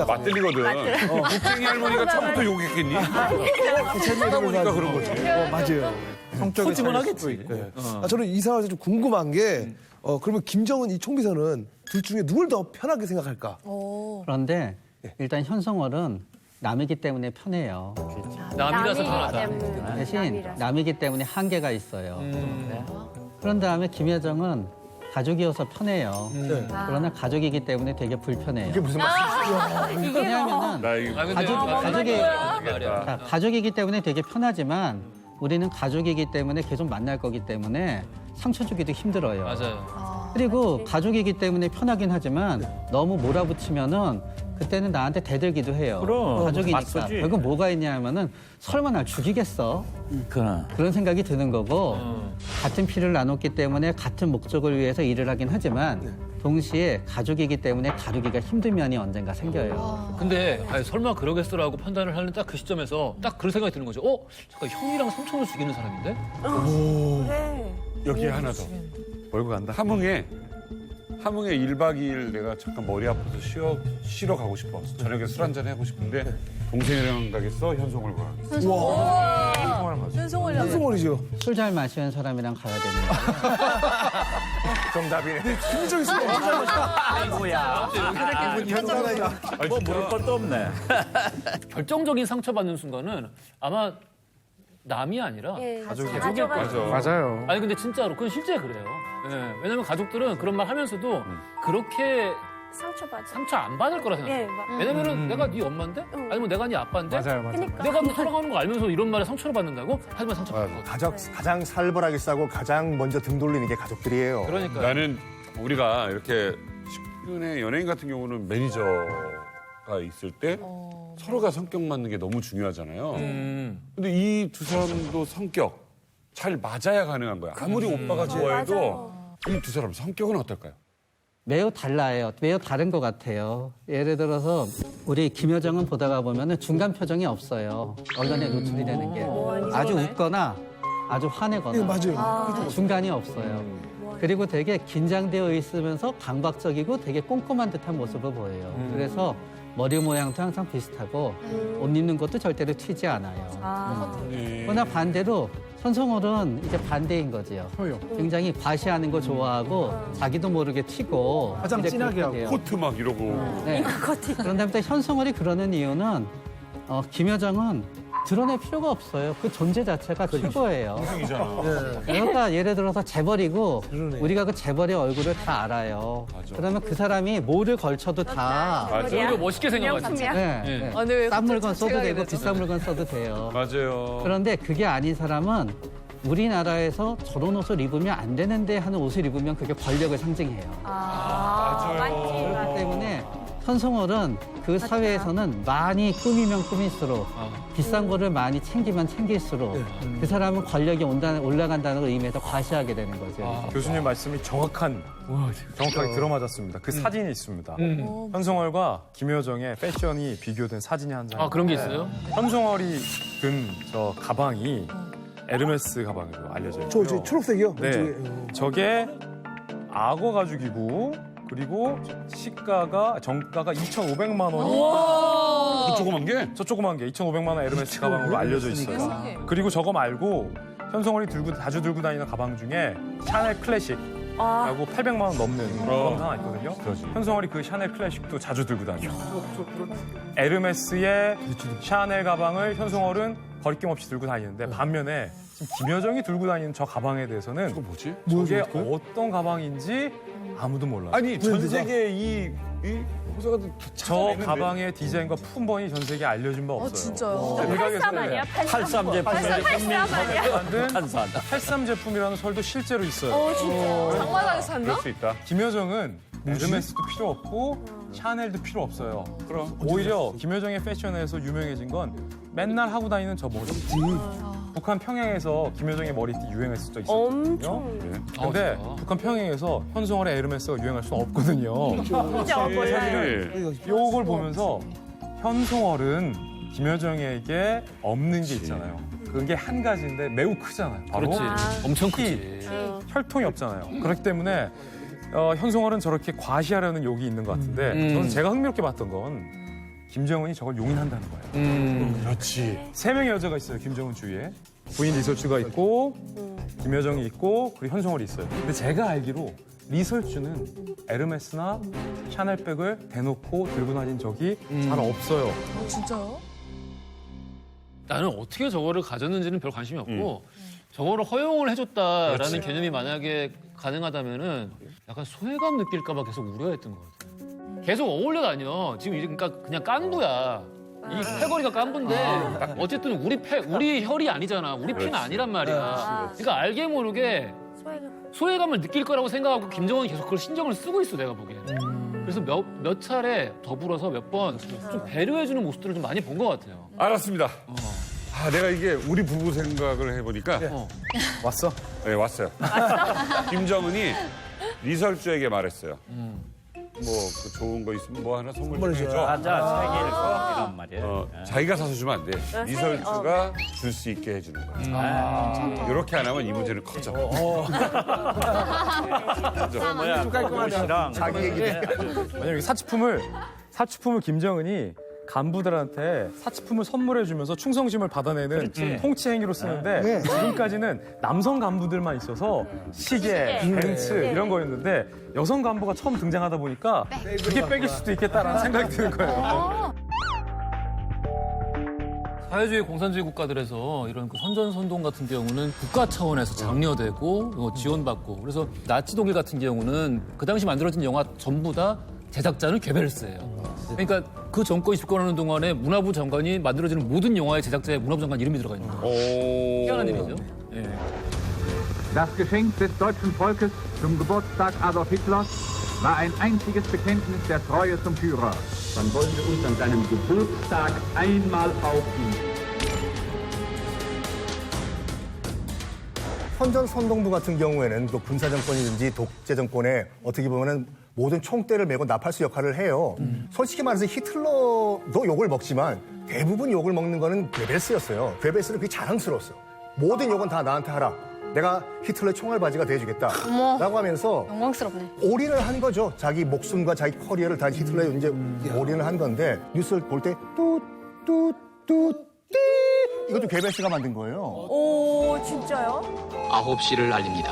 맞들리거든. 국쟁이 할머니가 처음부터 욕했겠니? 하다 보니까 그런 거지. 맞아요. 소집은 하겠지. 저는 이 상황에서 좀 궁금한 게 그러면 김정은 이 총비서는 둘 중에 누굴 더 편하게 생각할까? 그런데 일단 현송월은 남이기 때문에 편해요. 남이라서 편하다. 대신 남이기 때문에 한계가 있어요. 그런 다음에 김여정은 가족이어서 편해요. 그러나 가족이기 때문에 되게 불편해요. 이게 무슨 말씀이시죠? 왜냐하면 가족이기 때문에 되게 편하지만 우리는 가족이기 때문에 계속 만날 거기 때문에 상처 주기도 힘들어요. 맞아요. 그리고 가족이기 때문에 편하긴 하지만 너무 몰아붙이면은 그때는 나한테 대들기도 해요. 그럼, 가족이니까. 맞서지. 결국 뭐가 있냐면은 설마 날 죽이겠어? 그런 생각이 드는 거고 같은 피를 나눴기 때문에 같은 목적을 위해서 일을 하긴 하지만 동시에 가족이기 때문에 다루기가 힘든 면이 언젠가 생겨요. 근데 설마 그러겠어라고 판단을 하는 딱 그 시점에서 딱 그런 생각이 드는 거죠. 잠깐 형이랑 삼촌을 죽이는 사람인데? 여기에 하나 더. 몰고 간다. 함흥에 1박 2일 내가 잠깐 머리 아파서 쉬러 가고 싶어. 저녁에 술 한잔 하고 싶은데 동생이랑 가겠어? 현송월 가겠어? 현송월이죠. 술 잘 마시는 사람이랑 가야 되는 거예요. 정답이네. 김정희 씨 아이고야. 뭐 물을 것도 없네. 결정적인 상처받는 순간은 아마 남이 아니라 가족일 거예요. 맞아요. 아니 근데 진짜로 그건 실제 그래요. 예, 왜냐면 가족들은 그런 말 하면서도 그렇게 상처 안 받을 거라 생각해요. 왜냐면은 내가 네 엄마인데? 아니면 내가 네 아빠인데? 맞아요. 내가 뭐 살아가는 거 알면서 이런 말에 상처를 받는다고? 하지만 상처받는 거. 가장 살벌하게 싸고 가장 먼저 등 돌리는 게 가족들이에요. 그러니까 나는 우리가 이렇게 10년의 연예인 같은 경우는 매니저가 있을 때 서로가 성격 맞는 게 너무 중요하잖아요. 근데 이 두 사람도 성격 잘 맞아야 가능한 거야. 아무리 오빠가 좋아해도 이 두 사람 성격은 어떨까요? 매우 달라요. 매우 다른 것 같아요. 예를 들어서 우리 김여정은 보다가 보면은 중간 표정이 없어요. 언론에 노출이 되는 게. 아주 웃거나 아주 화내거나. 맞아요. 중간이 없어요. 그리고 되게 긴장되어 있으면서 강박적이고 되게 꼼꼼한 듯한 모습을 보여요. 그래서 머리 모양도 항상 비슷하고 옷 입는 것도 절대로 튀지 않아요. 그러나 반대로 현송월은 이제 반대인 거지요. 굉장히 과시하는 거 좋아하고 자기도 모르게 튀고 가장 이제 진하게 그렇게 하고. 돼요. 코트 막 이러고. 네. 그런데 현송월이 그러는 이유는 김여정은 드러낼 필요가 없어요. 그 존재 자체가 최고예요. 그러니까 예를 들어서 재벌이고 우리가 그 재벌의 얼굴을 다 알아요. 그러면 그 사람이 뭐를 걸쳐도 다 오히려 멋있게 생각하죠. 네. 아, 네, 싼 물건 써도 생각이 되고 나죠. 비싼 물건 써도 돼요. 맞아요. 그런데 그게 아닌 사람은 우리나라에서 저런 옷을 입으면 안 되는데 하는 옷을 입으면 그게 권력을 상징해요. 그렇기 때문에 현송월은 그 사회에서는 많이 꾸미면 꾸밀수록 비싼 거를 많이 챙기면 챙길수록 그 사람은 권력이 올라간다는 걸 의미해서 과시하게 되는 거죠. 교수님 말씀이 정확하게 들어맞았습니다. 그 사진이 있습니다. 현송월과 김여정의 패션이 비교된 사진이 한 장. 아 그런 게 있어요? 현송월이 든 저 가방이 에르메스 가방으로 알려져 있고요. 저 초록색이요? 네. 저게 악어 가죽이고 그리고 정가가 2,500만 원이 그 조그만 게? 저 조그만 게 2,500만 원 에르메스 가방으로 알려져 있어요. 그리고 저거 말고 현송월이 자주 들고 다니는 가방 중에 샤넬 클래식 라고 800만 원 넘는 그런 하나 있거든요. 현송월이 그 샤넬 클래식도 자주 들고 다녀요. 에르메스의 샤넬 가방을 현송월은 거리낌 없이 들고 다니는데 반면에 지금 김여정이 들고 다니는 저 가방에 대해서는 이거 뭐지? 저게 어떤 가방인지 아무도 몰라요. 아니 전 세계 이 호사가들 저 가방의 디자인과 품번이 전 세계에 알려진 바 없어요. 진짜요? 일각에서 83 제품. 만든 탄산. 83 제품이라는 설도 실제로 있어요. 진짜. 장마당에서 샀나? 그럴 수 있다. 김여정은 에르메스도 필요 없고 샤넬도 필요 없어요. 그럼 오히려 김여정의 패션에서 유명해진 건 맨날 하고 다니는 저 머리띠. 북한 평양에서 김여정의 머리띠 유행했을 적 있었거든요. 근데 북한 평양에서 현송월의 에르메스가 유행할 수는 없거든요. 사실은 요걸 보면서 현송월은 김여정에게 없는 게 있잖아요. 그게 한 가지인데 매우 크잖아요. 바로 그렇지. 엄청 크지. 혈통이 없잖아요. 그렇기 때문에 현송월은 저렇게 과시하려는 욕이 있는 것 같은데 저는 제가 흥미롭게 봤던 건 김정은이 저걸 용인한다는 거예요. 그렇지. 3명의 여자가 있어요. 김정은 주위에. 부인 리설주가 있고 김여정이 있고 그리고 현송월이 있어요. 근데 제가 알기로 리설주는 에르메스나 샤넬백을 대놓고 들고 다닌 적이 잘 없어요. 진짜요? 나는 어떻게 저거를 가졌는지는 별 관심이 없고 저거를 허용을 해줬다라는 그렇지. 개념이 만약에 가능하다면은 약간 소외감 느낄까 봐 계속 우려했던 것 같아요. 계속 어울려 다녀. 지금 그러니까 그냥 깐부야. 이 패거리가 깐부인데 어쨌든 우리 혈이 아니잖아. 우리 피는 아니란 말이야. 그러니까 알게 모르게 소외감을 느낄 거라고 생각하고 김정은이 계속 그걸 신경을 쓰고 있어 내가 보기에는. 그래서 몇 차례 더불어서 몇 번 좀 배려해주는 모습들을 좀 많이 본 것 같아요. 알았습니다. 내가 이게 우리 부부 생각을 해보니까 왔어? 네, 왔어요. 김정은이 리설주에게 말했어요. 그 좋은 거 있으면 뭐 하나 선물 좀 해줘. 맞아, 세계에서 이런 말이에요. 자기가 사서 주면 안 돼. 리설주가 줄 수 있게 해주는 거야. 이렇게 안 하면 이 문제는 커져. 옷이랑 자기 얘기. 왜냐면 이 사치품을 김정은이 간부들한테 사치품을 선물해주면서 충성심을 받아내는 통치 행위로 쓰는데 지금까지는 남성 간부들만 있어서 시계, 벤츠 이런 거였는데 여성 간부가 처음 등장하다 보니까 그게 빽일 수도 있겠다라는 생각이 드는 거예요. 사회주의 공산주의 국가들에서 이런 그 선전선동 같은 경우는 국가 차원에서 장려되고 지원받고 그래서 나치 독일 같은 경우는 그 당시 만들어진 영화 전부 다 제작자는 괴벨스예요. 그러니까 그 정권이 집권하는 동안에 문화부 장관이 만들어지는 모든 영화의 제작자의 문화부 장관 이름이 들어가 있는 거예요. 희한한 일이죠. 예. Das Geschenk des deutschen Volkes zum Geburtstag Adolf Hitlers war ein einziges Bekenntnis der Treue zum Führer. Dann wollen wir uns an seinem Geburtstag einmal aufrufen. 선전선동부 같은 경우에는 또 군사정권이든지 독재정권에 어떻게 보면은 모든 총대를 메고 나팔수 역할을 해요. 솔직히 말해서 히틀러도 욕을 먹지만 대부분 욕을 먹는 거는 괴벨스였어요. 괴벨스는 그게 자랑스러웠어요. 모든 욕은 다 나한테 하라. 내가 히틀러의 총알바지가 돼주겠다. 라고 하면서 영광스럽네. 올인을 한 거죠. 자기 목숨과 자기 커리어를 다 히틀러에 이제 올인을 한 건데 뉴스를 볼 때 뚜뚜뚜 이것도 괴벨스가 만든 거예요. 오, 진짜요? 9시를 알립니다.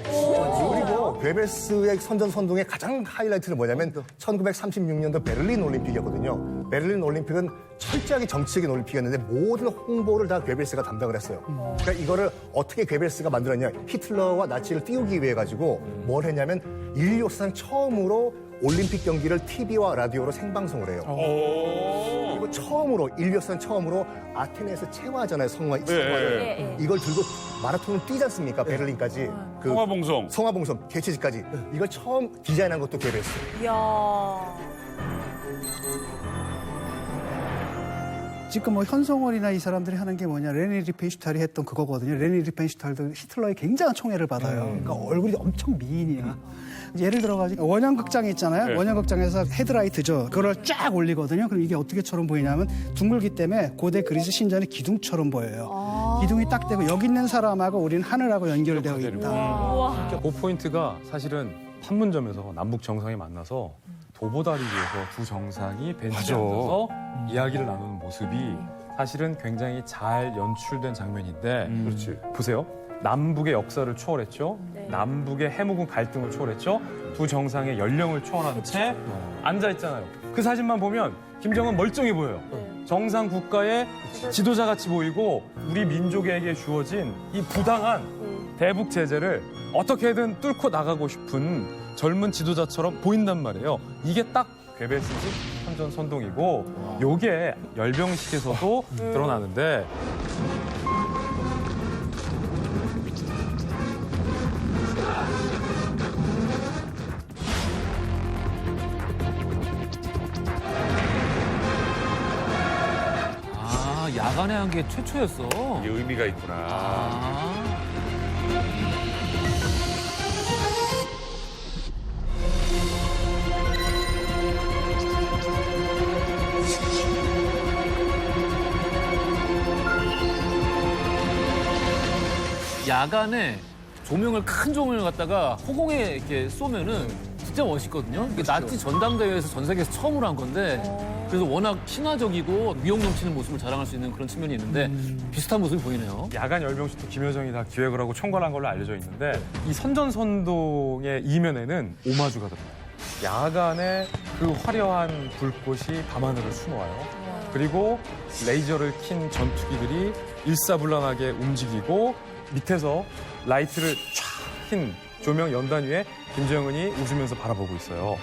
그리고 괴벨스의 선전선동의 가장 하이라이트는 뭐냐면 1936년도 베를린 올림픽이었거든요. 베를린 올림픽은 철저하게 정치적인 올림픽이었는데 모든 홍보를 다 괴벨스가 담당을 했어요. 그러니까 이거를 어떻게 괴벨스가 만들었냐. 히틀러와 나치를 띄우기 위해 가지고 뭘 했냐면 인류 역사상 처음으로 올림픽 경기를 TV와 라디오로 생방송을 해요. 그리고 처음으로 인류 역사상 처음으로 아테네에서 체화하잖아요. 성화를. 이걸 들고 마라톤을 뛰지 않습니까? 베를린까지. 그 성화봉송 개최지까지. 이걸 처음 디자인한 것도 괴벨스. 이야. 지금 뭐 현송월이나 이 사람들이 하는 게 뭐냐 레니 리펜슈탈이 했던 그거거든요. 레니 리펜슈탈도 히틀러의 굉장한 총애를 받아요. 그러니까 얼굴이 엄청 미인이야. 예를 들어가지고 원형극장이 있잖아요. 원형극장에서 헤드라이트죠. 그걸 쫙 올리거든요. 그럼 이게 어떻게처럼 보이냐면 둥글기 때문에 고대 그리스 신전의 기둥처럼 보여요. 기둥이 딱 되고 여기 있는 사람하고 우리는 하늘하고 연결되어 있다. 그 포인트가 사실은 판문점에서 남북 정상이 만나서 도보다리 위에서 두 정상이 벤치에 앉아서 이야기를 나누는 모습이 사실은 굉장히 잘 연출된 장면인데 보세요. 남북의 역사를 초월했죠. 남북의 해묵은 갈등을 초월했죠. 두 정상의 연령을 초월한 채 앉아있잖아요. 그 사진만 보면 김정은 멀쩡해 보여요. 정상 국가의 지도자같이 보이고 우리 민족에게 주어진 이 부당한 대북 제재를 어떻게든 뚫고 나가고 싶은 젊은 지도자처럼 보인단 말이에요. 이게 딱 괴벨스식 선전선동이고 요게 열병식에서도 드러나는데 야간에 한 게 최초였어. 이게 의미가 있구나. 야간에 조명을 큰 조명을 갖다가 허공에 이렇게 쏘면은 진짜 멋있거든요. 이게 나치 전당대회에서 전 세계에서 처음으로 한 건데 그래서 워낙 신화적이고 위험 넘치는 모습을 자랑할 수 있는 그런 측면이 있는데 비슷한 모습이 보이네요. 야간 열병식도 김여정이 다 기획을 하고 총괄한 걸로 알려져 있는데 이 선전선동의 이면에는 오마주가 들어가요. 야간에 그 화려한 불꽃이 밤하늘을 수놓아요. 그리고 레이저를 킨 전투기들이 일사불란하게 움직이고 밑에서 라이트를 쫙 킨 조명 연단 위에 김정은이 웃으면서 바라보고 있어요.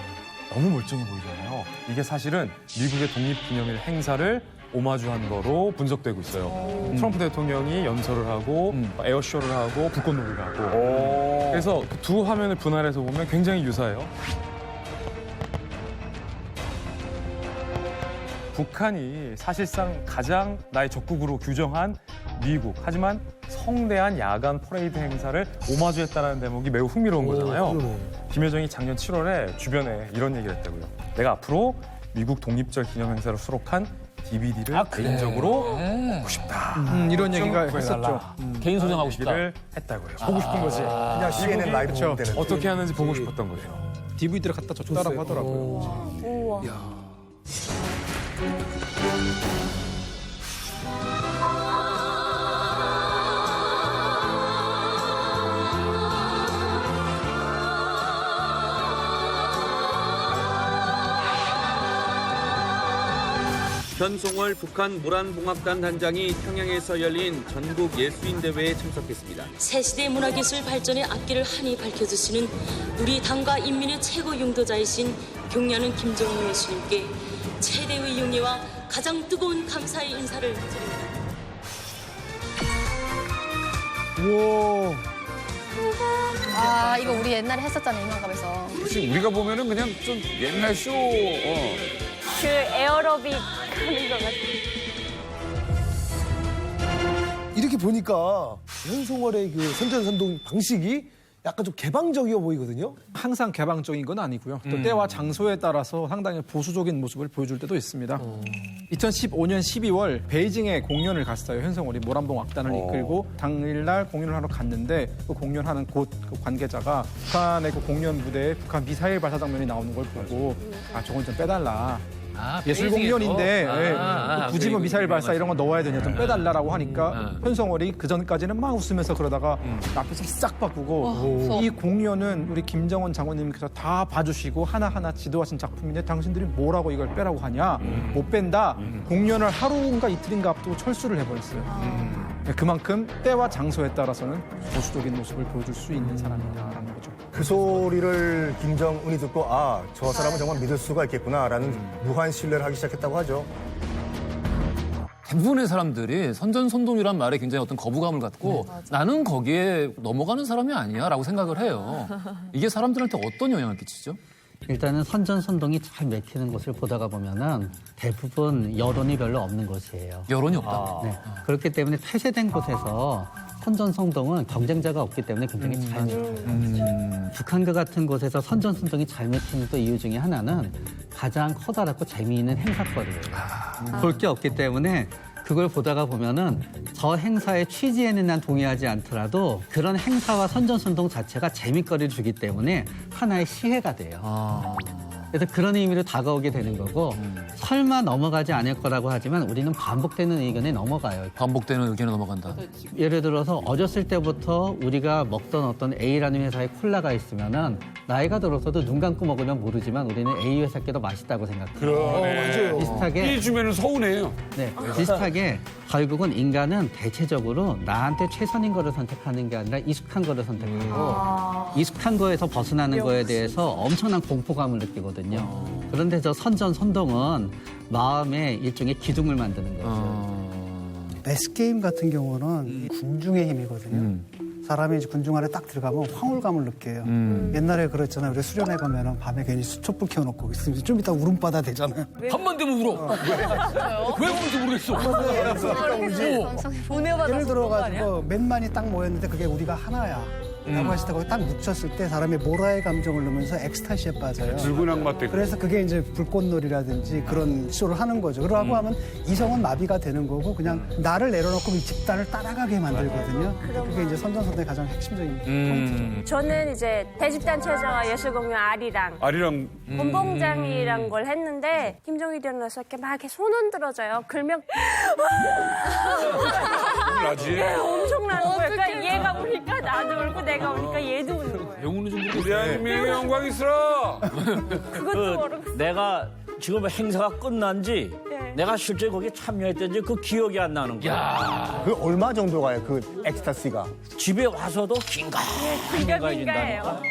너무 멀쩡해 보이잖아요. 이게 사실은 미국의 독립기념일 행사를 오마주한 거로 분석되고 있어요. 트럼프 대통령이 연설을 하고 에어쇼를 하고 불꽃놀이를 하고 그래서 두 화면을 분할해서 보면 굉장히 유사해요. 북한이 사실상 가장 나의 적국으로 규정한 미국. 하지만 성대한 야간 퍼레이드 행사를 오마주했다는 대목이 매우 흥미로운 거잖아요. 김여정이 작년 7월에 주변에 이런 얘기를 했다고요. 내가 앞으로 미국 독립절 기념 행사를 수록한 DVD를 개인적으로 보고 싶다. 이런 얘기가 했었죠. 개인 소장하고 싶다. 얘기를 했다고요. 보고 싶은 거지. 그냥 CNN 라이브 보면 되는. 어떻게 하는지 보고 싶었던 거죠. DVD를 갖다 줬다라고 하더라고요. 우와. 현송월 북한 모란봉합단 단장이 평양에서 열린 전국 예술인대회에 참석했습니다. 새시대 문화기술 발전의 앞길을 환히 밝혀주시는 우리 당과 인민의 최고 용도자이신 경려하는 김정은 예수님께 최대의 용예와 가장 뜨거운 감사의 인사를 드립니다. 우와. 아, 이거 우리 옛날에 했었잖아요, 이만갑에서. 지금 우리가 보면은 그냥 좀 옛날 쇼. 그 에어로빅 하는 것 같아. 이렇게 보니까 현송월의 그 선전선동 방식이 약간 좀 개방적이어 보이거든요. 항상 개방적인 건 아니고요. 또 때와 장소에 따라서 상당히 보수적인 모습을 보여줄 때도 있습니다. 2015년 12월 베이징에 공연을 갔어요. 현송월이 모란봉 악단을 이끌고 당일날 공연을 하러 갔는데 그 공연하는 곳 그 관계자가 북한의 그 공연 무대에 북한 미사일 발사 장면이 나오는 걸 보고 아 저건 좀 빼달라. 예술 공연인데 굳이 뭐 미사일 발사 이런 거 넣어야 되냐 좀 빼달라라고 하니까 현송월이 그 전까지는 막 웃으면서 그러다가 앞에서 싹 바꾸고 이 공연은 우리 김정은 장관님께서 다 봐주시고 하나하나 지도하신 작품인데 당신들이 뭐라고 이걸 빼라고 하냐 못 뺀다 공연을 하루인가 이틀인가 앞두고 철수를 해버렸어요. 그만큼 때와 장소에 따라서는 보수적인 모습을 보여줄 수 있는 사람이다라는 거죠. 그 소리를 김정은이 듣고 아, 저 사람은 정말 믿을 수가 있겠구나라는 무한 신뢰를 하기 시작했다고 하죠. 대부분의 사람들이 선전선동이란 말에 굉장히 어떤 거부감을 갖고 나는 거기에 넘어가는 사람이 아니야라고 생각을 해요. 이게 사람들한테 어떤 영향을 끼치죠? 일단은 선전선동이 잘 맥히는 곳을 보다가 보면은 대부분 여론이 별로 없는 곳이에요. 여론이 없다. 네. 그렇기 때문에 폐쇄된 곳에서 선전선동은 경쟁자가 없기 때문에 굉장히 잘 맥혀요. 북한과 같은 곳에서 선전선동이 잘 맥히는 또 이유 중에 하나는 가장 커다랗고 재미있는 행사거리예요. 볼 게 없기 때문에 그걸 보다가 보면은 저 행사의 취지에는 난 동의하지 않더라도 그런 행사와 선전선동 자체가 재미거리를 주기 때문에 하나의 시혜가 돼요. 그래서 그런 의미로 다가오게 되는 거고 설마 넘어가지 않을 거라고 하지만 우리는 반복되는 의견에 넘어가요. 반복되는 의견에 넘어간다. 예를 들어서 어렸을 때부터 우리가 먹던 어떤 A라는 회사의 콜라가 있으면은 나이가 들어서도 눈 감고 먹으면 모르지만 우리는 A 회사 게 더 맛있다고 생각해요. 그러네. 비슷하게 이 주면은 서운해요. 네, 비슷하게 결국은 인간은 대체적으로 나한테 최선인 거를 선택하는 게 아니라 익숙한 거를 선택하고 익숙한 거에서 벗어나는 거에 대해서 엄청난 공포감을 느끼거든요. 그런데 저 선전선동은 마음에 일종의 기둥을 만드는 거죠. 매스게임 같은 경우는 군중의 힘이거든요. 사람이 이제 군중 안에 딱 들어가면 황홀감을 느껴요. 옛날에 그랬잖아요. 우리 수련회 가면 밤에 괜히 촛불 켜놓고 있으면 좀 이따 울음바다 되잖아요. 밤만 되면 울어. 왜 우는지 모르겠어. 예를 들어가지고 몇만이 딱 모였는데 그게 우리가 하나야. 라고 하시다 거기 딱 묻혔을 때 사람이 모라의 감정을 넣으면서 엑스타시에 빠져요. 붉은 악마 때. 그래서 그게 이제 불꽃놀이라든지 그런 쇼를 하는 거죠. 그러고 하면 이성은 마비가 되는 거고 그냥 나를 내려놓고 이 집단을 따라가게 만들거든요. 그게 이제 선전선동의 가장 핵심적인 포인트죠. 저는 이제 대집단체장과 예술공연 아리랑 본봉장이란 걸 했는데 김정일이 일어나서 이렇게 막 이렇게 손 흔들어줘요. 그러면 나지. 엄청나는 거예요. 그러니까 얘가 우니까 나도 울고 내가 우니까 얘도 우는 거예요. 영혼을 좀 우리 한민의 영광 있어. 그것도 모르고. 내가 지금 행사가 끝난 지 내가 실제 거기에 참여했던지 그 기억이 안 나는 거야. 그 얼마 정도 가요? 그 엑스타시가? 집에 와서도 긴가민가해진다니까.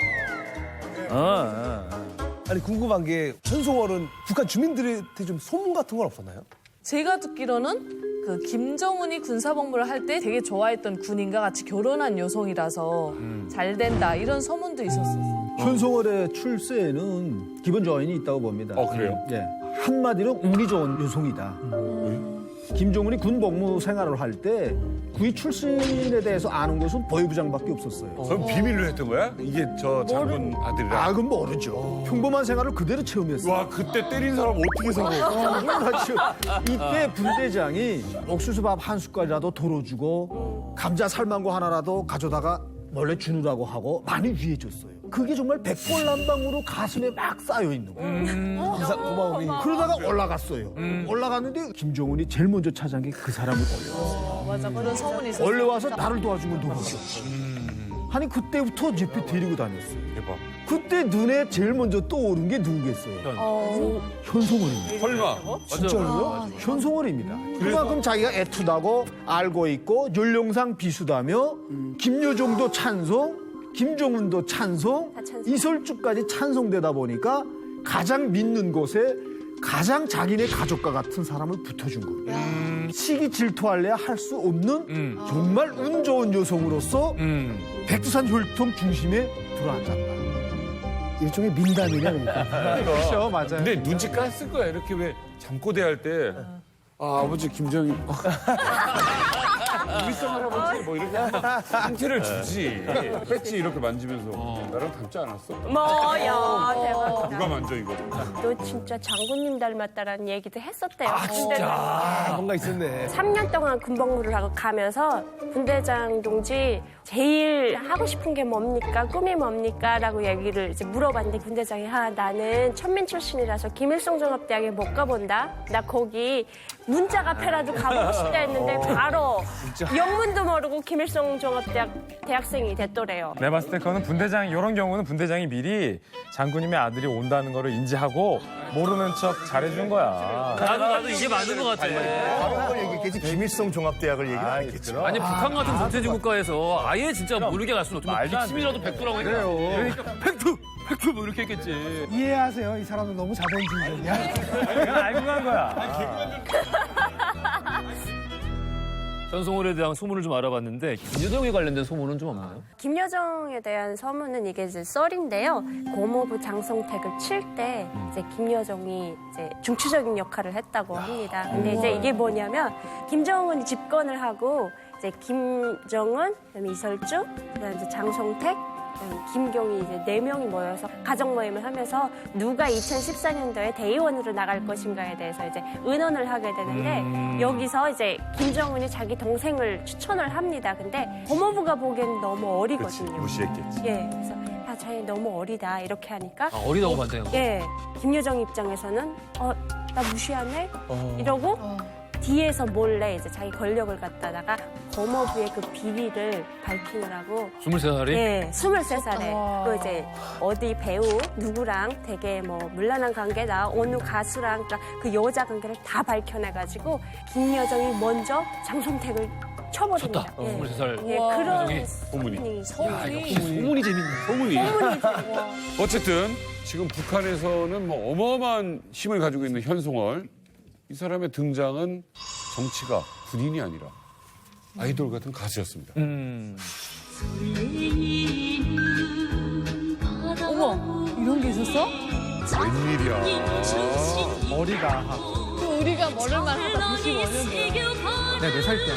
아니 궁금한 게 현송월은 북한 주민들한테 좀 소문 같은 건 없었나요? 제가 듣기로는 그 김정은이 군사복무를 할 때 되게 좋아했던 군인과 같이 결혼한 여성이라서 잘 된다 이런 소문도 있었어요. 현송월의 출세에는 기본 조인이 있다고 봅니다. 그래요? 예. 한마디로 운이 좋은 여성이다. 김정은이 군 복무 생활을 할 때 구위 출신에 대해서 아는 것은 보위부장밖에 없었어요. 그럼 비밀로 했던 거야? 이게 저 장군 아들이라. 아, 그건 모르죠. 평범한 생활을 그대로 체험했어요. 와, 그때 때린 사람 어떻게 살아? 몰랐죠. 이때 분대장이 옥수수밥 한 숟갈이라도 덜어주고 감자 살만고 하나라도 가져다가 몰래 주느라고 하고 많이 위해줬어요. 그게 정말 백골난방으로 가슴에 막 쌓여 있는 거예요. 고마움이. 그러다가 올라갔어요. 올라갔는데 김정은이 제일 먼저 찾아간 게 그 사람을 올려왔어요. 맞아, 그런 소문이 있었어. 원래 와서 나를 도와준 건 누구죠? 아니 그때부터 옆에 데리고 다녔어요. 대박. 그때 눈에 제일 먼저 떠오른 게 누구겠어요? 현송월입니다. 설마. 진짜로요? 현송월입니다. 그만큼 자기가 애투다고 알고 있고 연령상 비수다며 김여정도 찬송, 김정은도 찬송, 이설주까지 찬송되다 보니까 가장 믿는 곳에 가장 자기네 가족과 같은 사람을 붙어준 거예요. 시기 질투할래야 할 수 없는 정말 운 좋은 여성으로서 백두산 혈통 중심에 들어앉았다. 일종의 민담이냐 그러니까. 그렇죠, 맞아요. 근데 눈치 깠을 거야. 이렇게 왜 잠꼬대 할 때. 아, 아버지 김정일. 우리성 할아버지 뭐 이렇게 힌트를 주지. 배지 이렇게 만지면서 나랑 닮지 않았어? 뭐야, 대박. 누가 만져 이거? 너 진짜 장군님 닮았다라는 얘기도 했었대요. 아, 진짜. 뭔가 있었네. 3년 동안 군복무를 하고 가면서 분대장 동지 제일 하고 싶은 게 뭡니까? 꿈이 뭡니까? 라고 얘기를 이제 물어봤는데 군대장이 나는 천민 출신이라서 김일성 종합대학에 못 가본다. 나 거기 문자 카페라도 가보고 싶다 했는데 바로 영문도 모르고 김일성 종합대학 대학생이 됐더래요. 내가 봤을 때 그거는 분대장 이런 경우는 분대장이 미리 장군님의 아들이 온다는 거를 인지하고 모르는 척 잘해준 거야. 나도 이게 맞는 것 같아. 다른 걸 얘기했겠지. 김일성 종합대학을 얘기를 안 했겠지. 아니 북한 같은 전체주 국가에서 아예 진짜 모르게 갈 수는 없지만 빅심이라도 백두라고 했냐. 그러니까 팩트 뭐 이렇게 했겠지. 이해하세요. 이 사람은 너무 자본주의적이야. 그냥 알고 간 거야. 현송월에 대한 소문을 좀 알아봤는데 김여정에 관련된 소문은 좀 없나요? 김여정에 대한 소문은 이게 이제 썰인데요. 고모부 장성택을 칠 때 이제 김여정이 이제 중추적인 역할을 했다고 합니다. 근데 이제 이게 뭐냐면 김정은이 집권을 하고 이제 김정은, 그다음에 이설주, 그다음에 이제 장성택, 김경희 이제 4명이 모여서 가정 모임을 하면서 누가 2014년도에 대의원으로 나갈 것인가에 대해서 이제 의논을 하게 되는데 여기서 이제 김정은이 자기 동생을 추천을 합니다. 근데 고모부가 보기엔 너무 어리거든요. 무시했겠지. 예, 그래서 자기 너무 어리다 이렇게 하니까 어리다고 반대한 거. 예, 김여정 입장에서는 나 무시하네 이러고. 뒤에서 몰래 이제 자기 권력을 갖다가 고모부의 그 비리를 밝히느라고 23살이? 예, 23살에 그 이제 어디 배우 누구랑 되게 뭐 물란한 관계다 어느 가수랑 그 여자 관계를 다 밝혀내가지고 김여정이 먼저 장성택을 쳐버립니다. 쳤다. 23살. 예, 그런 소문이. 소문이 재밌네. 소문이. 어쨌든 지금 북한에서는 뭐 어마어마한 힘을 가지고 있는 현송월. 이 사람의 등장은 정치가 군인이 아니라 아이돌 같은 가수였습니다. 어머, 이런 게 있었어? 웬일이야. 머리가 또 우리가 모를만 하다 95년도야. 내가 4살 때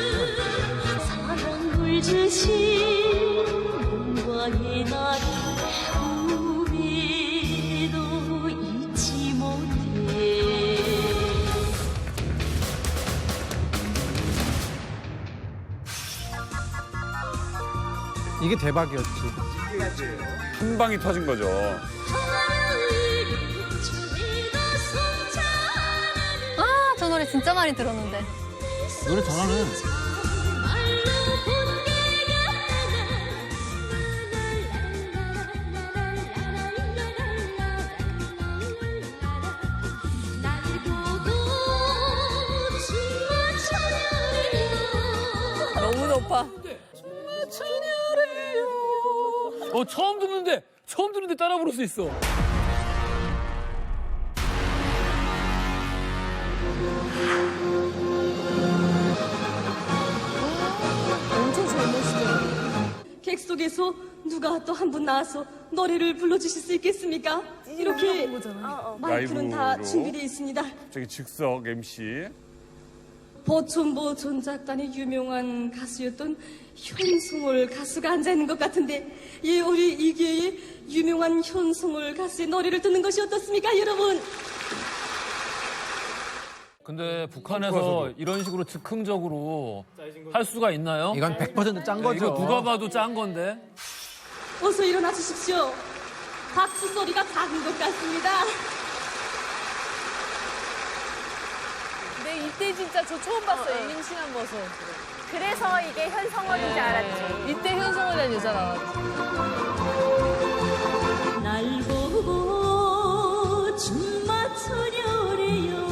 이게 대박이었지. 한 방이 터진 거죠. 아, 저 노래 진짜 많이 들었는데. 노래 잘하네. 너무 높아. 처음 듣는데 따라 부를 수 있어. 엄청 젊으시죠? 객석에서 누가 또 한 분 나와서 노래를 불러주실 수 있겠습니까? 이렇게 마이크는 다 라이브로. 준비되어 있습니다. 갑자기 즉석 MC. 보천보 전작단의 유명한 가수였던 현송월 가수가 앉아있는 것 같은데, 예, 우리 이 기회에 유명한 현송월 가수의 노래를 듣는 것이 어떻습니까, 여러분? 근데 북한에서 이런 식으로 즉흥적으로 할 수가 있나요? 이건 100% 짠 거죠. 이거 누가 봐도 짠 건데. 어서 일어나 주십시오. 박수 소리가 작은 것 같습니다. 근데 이때 진짜 저 처음 봤어요. 임신한 모습. 그래서 이게 현성월인 줄 알았지. 이때 현성월이라는 여자 나왔지. 날 보고 춤 맞춰려래요.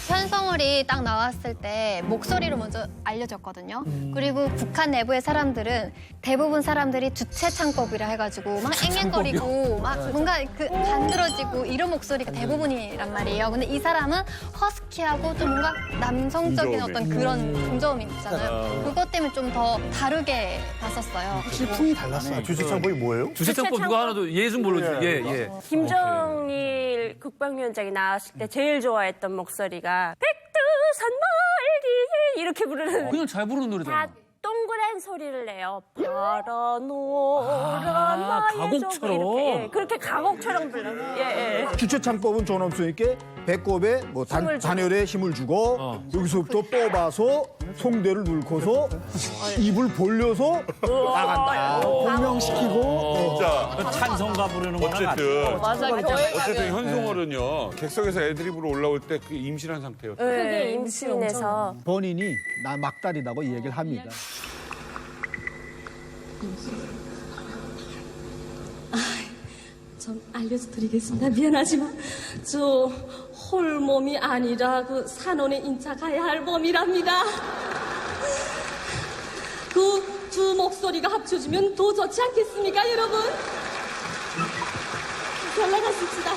현성월이 딱 나왔을 때 목소리로 먼저 알려졌거든요. 그리고 북한 내부의 사람들은 대부분 사람들이 주체 창법이라 해가지고 막 앵앵거리고 막 뭔가 그 간드러지고 이런 목소리가 대부분이란 말이에요. 근데 이 사람은 허스키하고 좀 뭔가 남성적인 어떤 그런 중저음이 있잖아요. 그것 때문에 좀 더 다르게 봤었어요. 확실히 풍이 달랐어요. 주체 창법이 뭐예요? 주체 창법 누가 하나도 예 좀 불러주세요. 예. 김정일 국방위원장이 나왔을 때 제일 좋아했던 목소리가 백두산 멀리 이렇게 부르는. 그냥 잘 부르는 노래잖아. 다 동그란 소리를 내요. 파라노란 나의 가곡처럼. 이렇게, 예, 그렇게 가곡처럼 불러요. 예. 주체 창법은 존엄성있게 배꼽에 뭐 단열에 힘을 주고 여기서부터 뽑아서 송대를 눌고서 입을 벌려서 나간다. 공명시키고 진짜 찬송가 부르는 거랑 어쨌든 맞아, 어쨌든 현송월은요 객석에서 애드립으로 올라올 때 그 임신한 상태였어요. 그게 임신해서 본인이 나 막달이라고 이 얘기를 합니다. 좀 알려드리겠습니다. 미안하지만 저 홀몸이 아니라 그 산원에 인차 가야 할 몸이랍니다. 그 두 목소리가 합쳐지면 더 좋지 않겠습니까, 여러분? 잘 나갔습니다.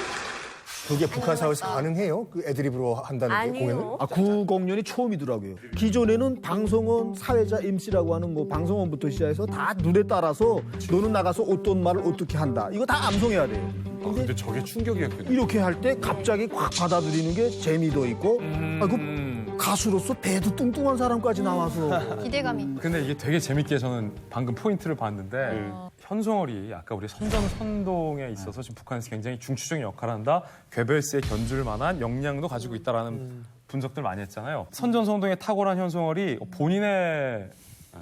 그게 북한 사회에서 가능해요? 그 애드립으로 한다는 게 공연을? 아니요. 90년이 처음이더라고요. 기존에는 방송원 사회자 MC라고 하는 뭐 방송원부터 시작해서 다 눈에 따라서 너는 나가서 어떤 말을 어떻게 한다. 이거 다 암송해야 돼요. 근데 저게 충격이었겠네. 이렇게 할 때 갑자기 확 받아들이는 게 재미도 있고 가수로서 배도 뚱뚱한 사람까지 나와서 기대감이. 근데 이게 되게 재밌게 저는 방금 포인트를 봤는데 현송월이 아까 우리 선전선동에 있어서 지금 북한에서 굉장히 중추적인 역할을 한다. 괴벨스에 견줄 만한 역량도 가지고 있다라는 분석들 많이 했잖아요. 선전선동에 탁월한 현송월이 본인의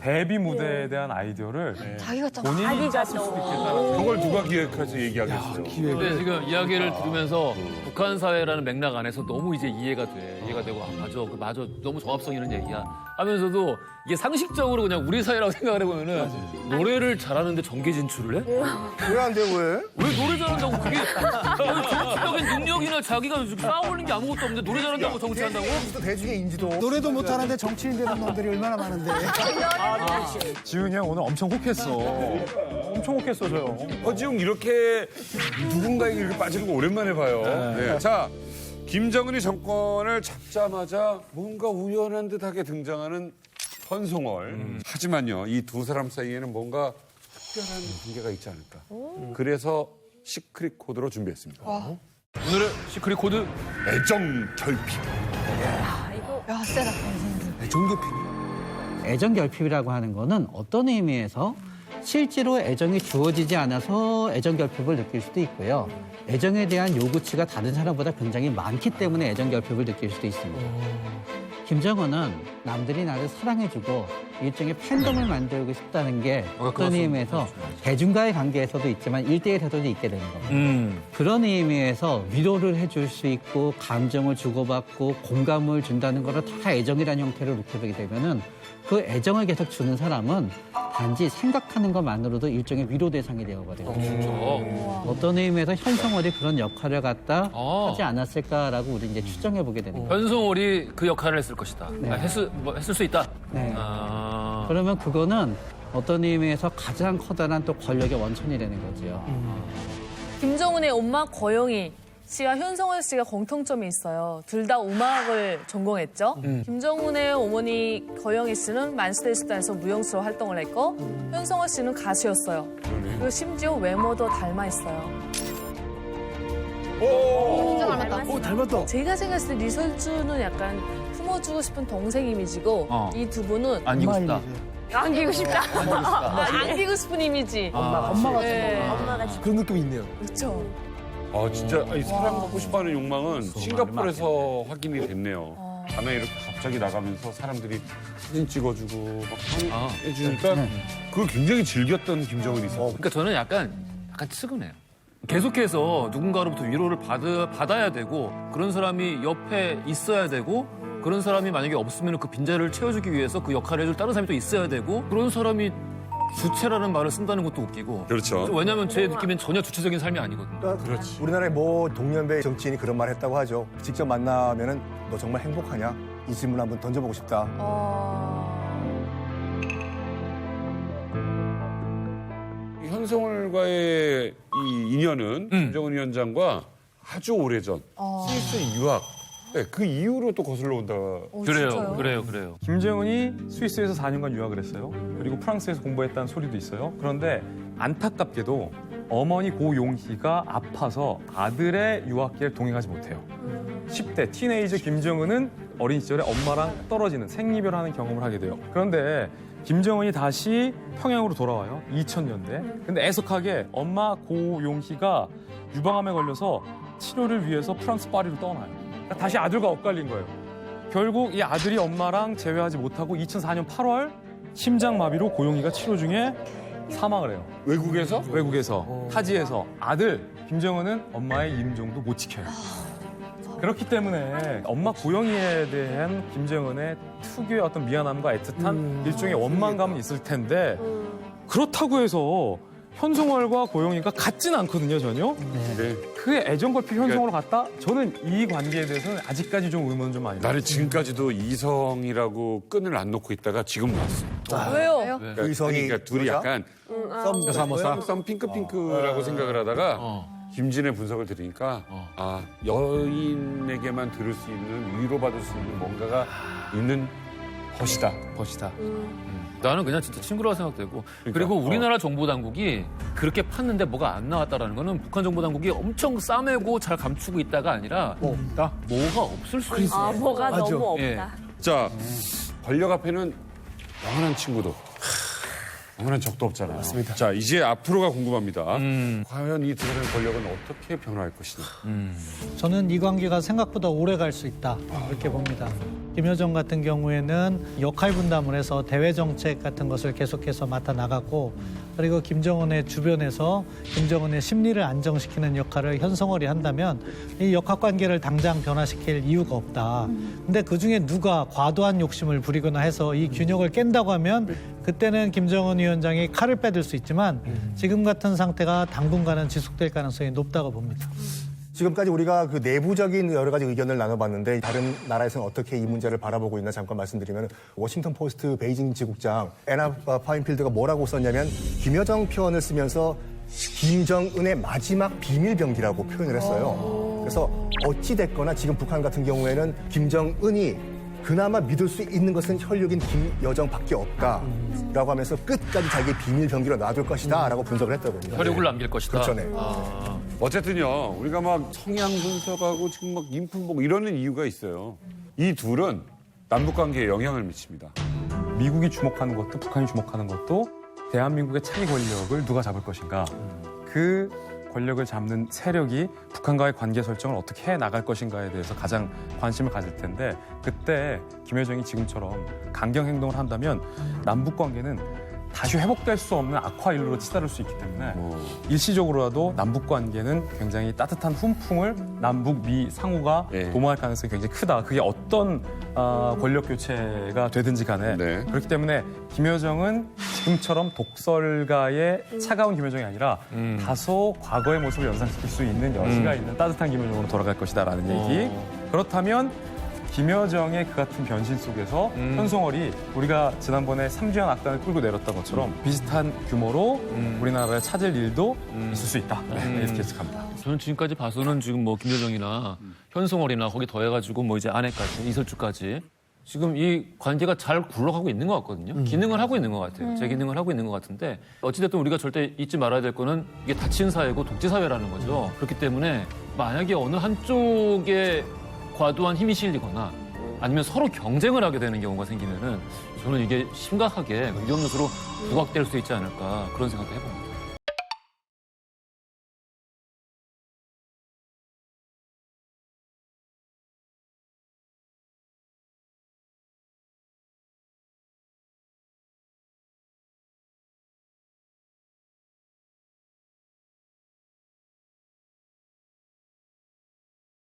데뷔 무대에 대한 아이디어를 자기가 좀 본인이 짰을 수도 있겠다는 그걸 누가 기획해서 얘기하겠어요. 근데 지금 이야기를 들으면서 북한 사회라는 맥락 안에서 너무 이제 이해가 되고 맞아 너무 정합성 있는 얘기야 하면서도 이게 상식적으로 그냥 우리 사회라고 생각을 해보면은 노래를 잘하는데 정계 진출을 해? 왜 안 돼, 왜? 왜 노래 잘한다고 그게 정치적인 능력이나 자기가 쌓아올린 게 아무것도 없는데 노래 잘한다고 정치한다고? 대중의 인지도. 노래도 못하는데 정치인 되는 놈들이 얼마나 많은데. 지훈이 형 오늘 엄청 혹했어. 엄청 혹했어, 저 형. 허지웅 이렇게 누군가에게 이렇게 빠지는 거 오랜만에 봐요. 네. 자, 김정은이 정권을 잡자마자 뭔가 우연한 듯하게 등장하는 현송월. 하지만요, 이 두 사람 사이에는 뭔가 특별한 관계가 있지 않을까. 그래서 시크릿 코드로 준비했습니다. 오늘의 시크릿 코드 애정 결핍. 야, 세다. 애정 결핍이라고 하는 거는 어떤 의미에서 실제로 애정이 주어지지 않아서 애정 결핍을 느낄 수도 있고요. 애정에 대한 요구치가 다른 사람보다 굉장히 많기 때문에 애정 결핍을 느낄 수도 있습니다. 김정은은 남들이 나를 사랑해주고 일종의 팬덤을 만들고 싶다는 게 어떤 의미에서 대중과의 관계에서도 있지만 1대1 태도도 있게 되는 겁니다. 그런 의미에서 위로를 해줄 수 있고 감정을 주고받고 공감을 준다는 거를 다 애정이라는 형태로 느껴보게 되면은 그 애정을 계속 주는 사람은 단지 생각하는 것만으로도 일종의 위로 대상이 되어버려요. 어떤 의미에서 현송월이 그런 역할을 갖다 하지 않았을까라고 우리 이제 추정해 보게 되는 거예요. 현송월이 그 역할을 했을 것이다. 네. 했을 수 있다. 네. 그러면 그거는 어떤 의미에서 가장 커다란 또 권력의 원천이 되는 거죠. 김정은의 엄마 고영이 씨와 현성월 씨가 공통점이 있어요. 둘 다 음악을 전공했죠. 김정은의 어머니 거영희 씨는 만수대 집단에서 무용수로 활동을 했고 현성월 씨는 가수였어요. 그리고 심지어 외모도 닮아 있어요. 진짜 닮았다. 오, 닮았다. 제가 생각했을 때 리설주는 약간 품어주고 싶은 동생 이미지고 이 두 분은 안기고 싶다. 안기고 싶다. 안기고 싶은 이미지. 엄마가 네. 그런 느낌이 있네요. 그렇죠. 진짜 이 사랑받고 싶어하는 욕망은 싱가포르에서 확인이 됐네요. 밤에 이렇게 갑자기 나가면서 사람들이 사진 찍어주고 막 해주니까 그걸 굉장히 즐겼던 김정은이 있어요. 그러니까 저는 약간 측은해요. 계속해서 누군가로부터 위로를 받아야 되고 그런 사람이 옆에 있어야 되고 그런 사람이 만약에 없으면 그 빈자리를 채워주기 위해서 그 역할을 해줄 다른 사람이 또 있어야 되고 그런 사람이 주체라는 말을 쓴다는 것도 웃기고. 그렇죠. 왜냐하면 제 느낌엔 전혀 주체적인 삶이 아니거든요. 그렇지. 우리나라의 모 동년배 정치인이 그런 말 했다고 하죠. 직접 만나면은 너 정말 행복하냐? 이 질문 한번 던져보고 싶다. 현성월과의 이 인연은 김정은 위원장과 아주 오래전 스위스 유학 그 이후로 또 거슬러 온다. 그래요. 김정은이 스위스에서 4년간 유학을 했어요. 그리고 프랑스에서 공부했다는 소리도 있어요. 그런데 안타깝게도 어머니 고용희가 아파서 아들의 유학길에 동행하지 못해요. 10대 티네이저 김정은은 어린 시절에 엄마랑 떨어지는 생이별하는 경험을 하게 돼요. 그런데 김정은이 다시 평양으로 돌아와요. 2000년대. 근데 애석하게 엄마 고용희가 유방암에 걸려서 치료를 위해서 프랑스 파리로 떠나요. 다시 아들과 엇갈린 거예요. 결국 이 아들이 엄마랑 재회하지 못하고 2004년 8월 심장마비로 고용희가 치료 중에 사망을 해요. 외국에서? 외국에서. 타지에서. 아들 김정은은 엄마의 임종도 못 지켜요. 그렇기 때문에 엄마 고영희에 대한 김정은의 특유의 어떤 미안함과 애틋한 일종의 원망감은 있을 텐데 그렇다고 해서 현성월과 고영희가 같진 않거든요, 전혀. 네. 그의 애정 걸필 현성월로 갔다? 저는 이 관계에 대해서는 아직까지 좀 의문은 좀 많이 들어요. 나는 지금까지도 이성이라고 끈을 안 놓고 있다가 지금 왔어. 왜요? 그러니까 둘이 약간 썸 핑크핑크라고 생각을 하다가 김진의 분석을 들으니까 여인에게만 들을 수 있는 위로받을 수 있는 뭔가가 있는 벗이다. 나는 그냥 진짜 친구라고 생각되고 그리고 우리나라 정보당국이 그렇게 팠는데 뭐가 안 나왔다라는 거는 북한 정보당국이 엄청 싸매고 잘 감추고 있다가 아니라 뭐가 없을 수 있어요. 뭐가 너무 없다. 예. 자, 권력 앞에는 영원한 친구도 영원한 적도 없잖아요. 맞습니다. 자, 이제 앞으로가 궁금합니다. 과연 이 두 사람의 권력은 어떻게 변화할 것이냐. 저는 이 관계가 생각보다 오래 갈 수 있다 이렇게 봅니다. 김여정 같은 경우에는 역할 분담을 해서 대외 정책 같은 것을 계속해서 맡아 나가고 그리고 김정은의 주변에서 김정은의 심리를 안정시키는 역할을 현성월이 한다면 이 역학관계를 당장 변화시킬 이유가 없다. 근데 그중에 누가 과도한 욕심을 부리거나 해서 이 균형을 깬다고 하면 그때는 김정은 위원장이 칼을 빼들 수 있지만 지금 같은 상태가 당분간은 지속될 가능성이 높다고 봅니다. 지금까지 우리가 그 내부적인 여러 가지 의견을 나눠봤는데 다른 나라에서는 어떻게 이 문제를 바라보고 있나 잠깐 말씀드리면 워싱턴 포스트 베이징 지국장 애나 파인필드가 뭐라고 썼냐면 김여정 표현을 쓰면서 김정은의 마지막 비밀병기라고 표현을 했어요. 그래서 어찌 됐거나 지금 북한 같은 경우에는 김정은이 그나마 믿을 수 있는 것은 혈육인 김여정밖에 없다라고 하면서 끝까지 자기의 비밀병기로 놔둘 것이다라고 분석을 했더군요. 혈육을 남길 것이다. 그렇죠. 네. 어쨌든요, 우리가 막 성향 분석하고 지금 막 인품복 이러는 이유가 있어요. 이 둘은 남북 관계에 영향을 미칩니다. 미국이 주목하는 것도 북한이 주목하는 것도 대한민국의 차기 권력을 누가 잡을 것인가. 그 권력을 잡는 세력이 북한과의 관계 설정을 어떻게 해나갈 것인가에 대해서 가장 관심을 가질 텐데 그때 김여정이 지금처럼 강경 행동을 한다면 남북 관계는 다시 회복될 수 없는 악화일로로 치달을 수 있기 때문에 일시적으로라도 남북 관계는 굉장히 따뜻한 훈풍을 남북 미 상호가 도모할 가능성이 굉장히 크다. 그게 어떤 권력 교체가 되든지 간에 그렇기 때문에 김여정은 지금처럼 독설가의 차가운 김여정이 아니라 다소 과거의 모습을 연상시킬 수 있는 여지가 있는 따뜻한 김여정으로 돌아갈 것이다라는 얘기. 그렇다면 김여정의 그 같은 변신 속에서 현송월이 우리가 지난번에 삼주연 악단을 끌고 내렸던 것처럼 비슷한 규모로 우리나라에 찾을 일도 있을 수 있다. 이렇게 예측합니다. 저는 지금까지 봐서는 지금 뭐 김여정이나 현송월이나 거기 더해가지고 뭐 이제 아내까지 이설주까지 지금 이 관계가 잘 굴러가고 있는 것 같거든요. 기능을 하고 있는 것 같아요. 제 기능을 하고 있는 것 같은데 어찌됐든 우리가 절대 잊지 말아야 될 거는 이게 닫힌 사회고 독재 사회라는 거죠. 그렇기 때문에 만약에 어느 한쪽에 과도한 힘이 실리거나 아니면 서로 경쟁을 하게 되는 경우가 생기면은 저는 이게 심각하게 위험 요소로 부각될 수 있지 않을까 그런 생각도 해봅니다.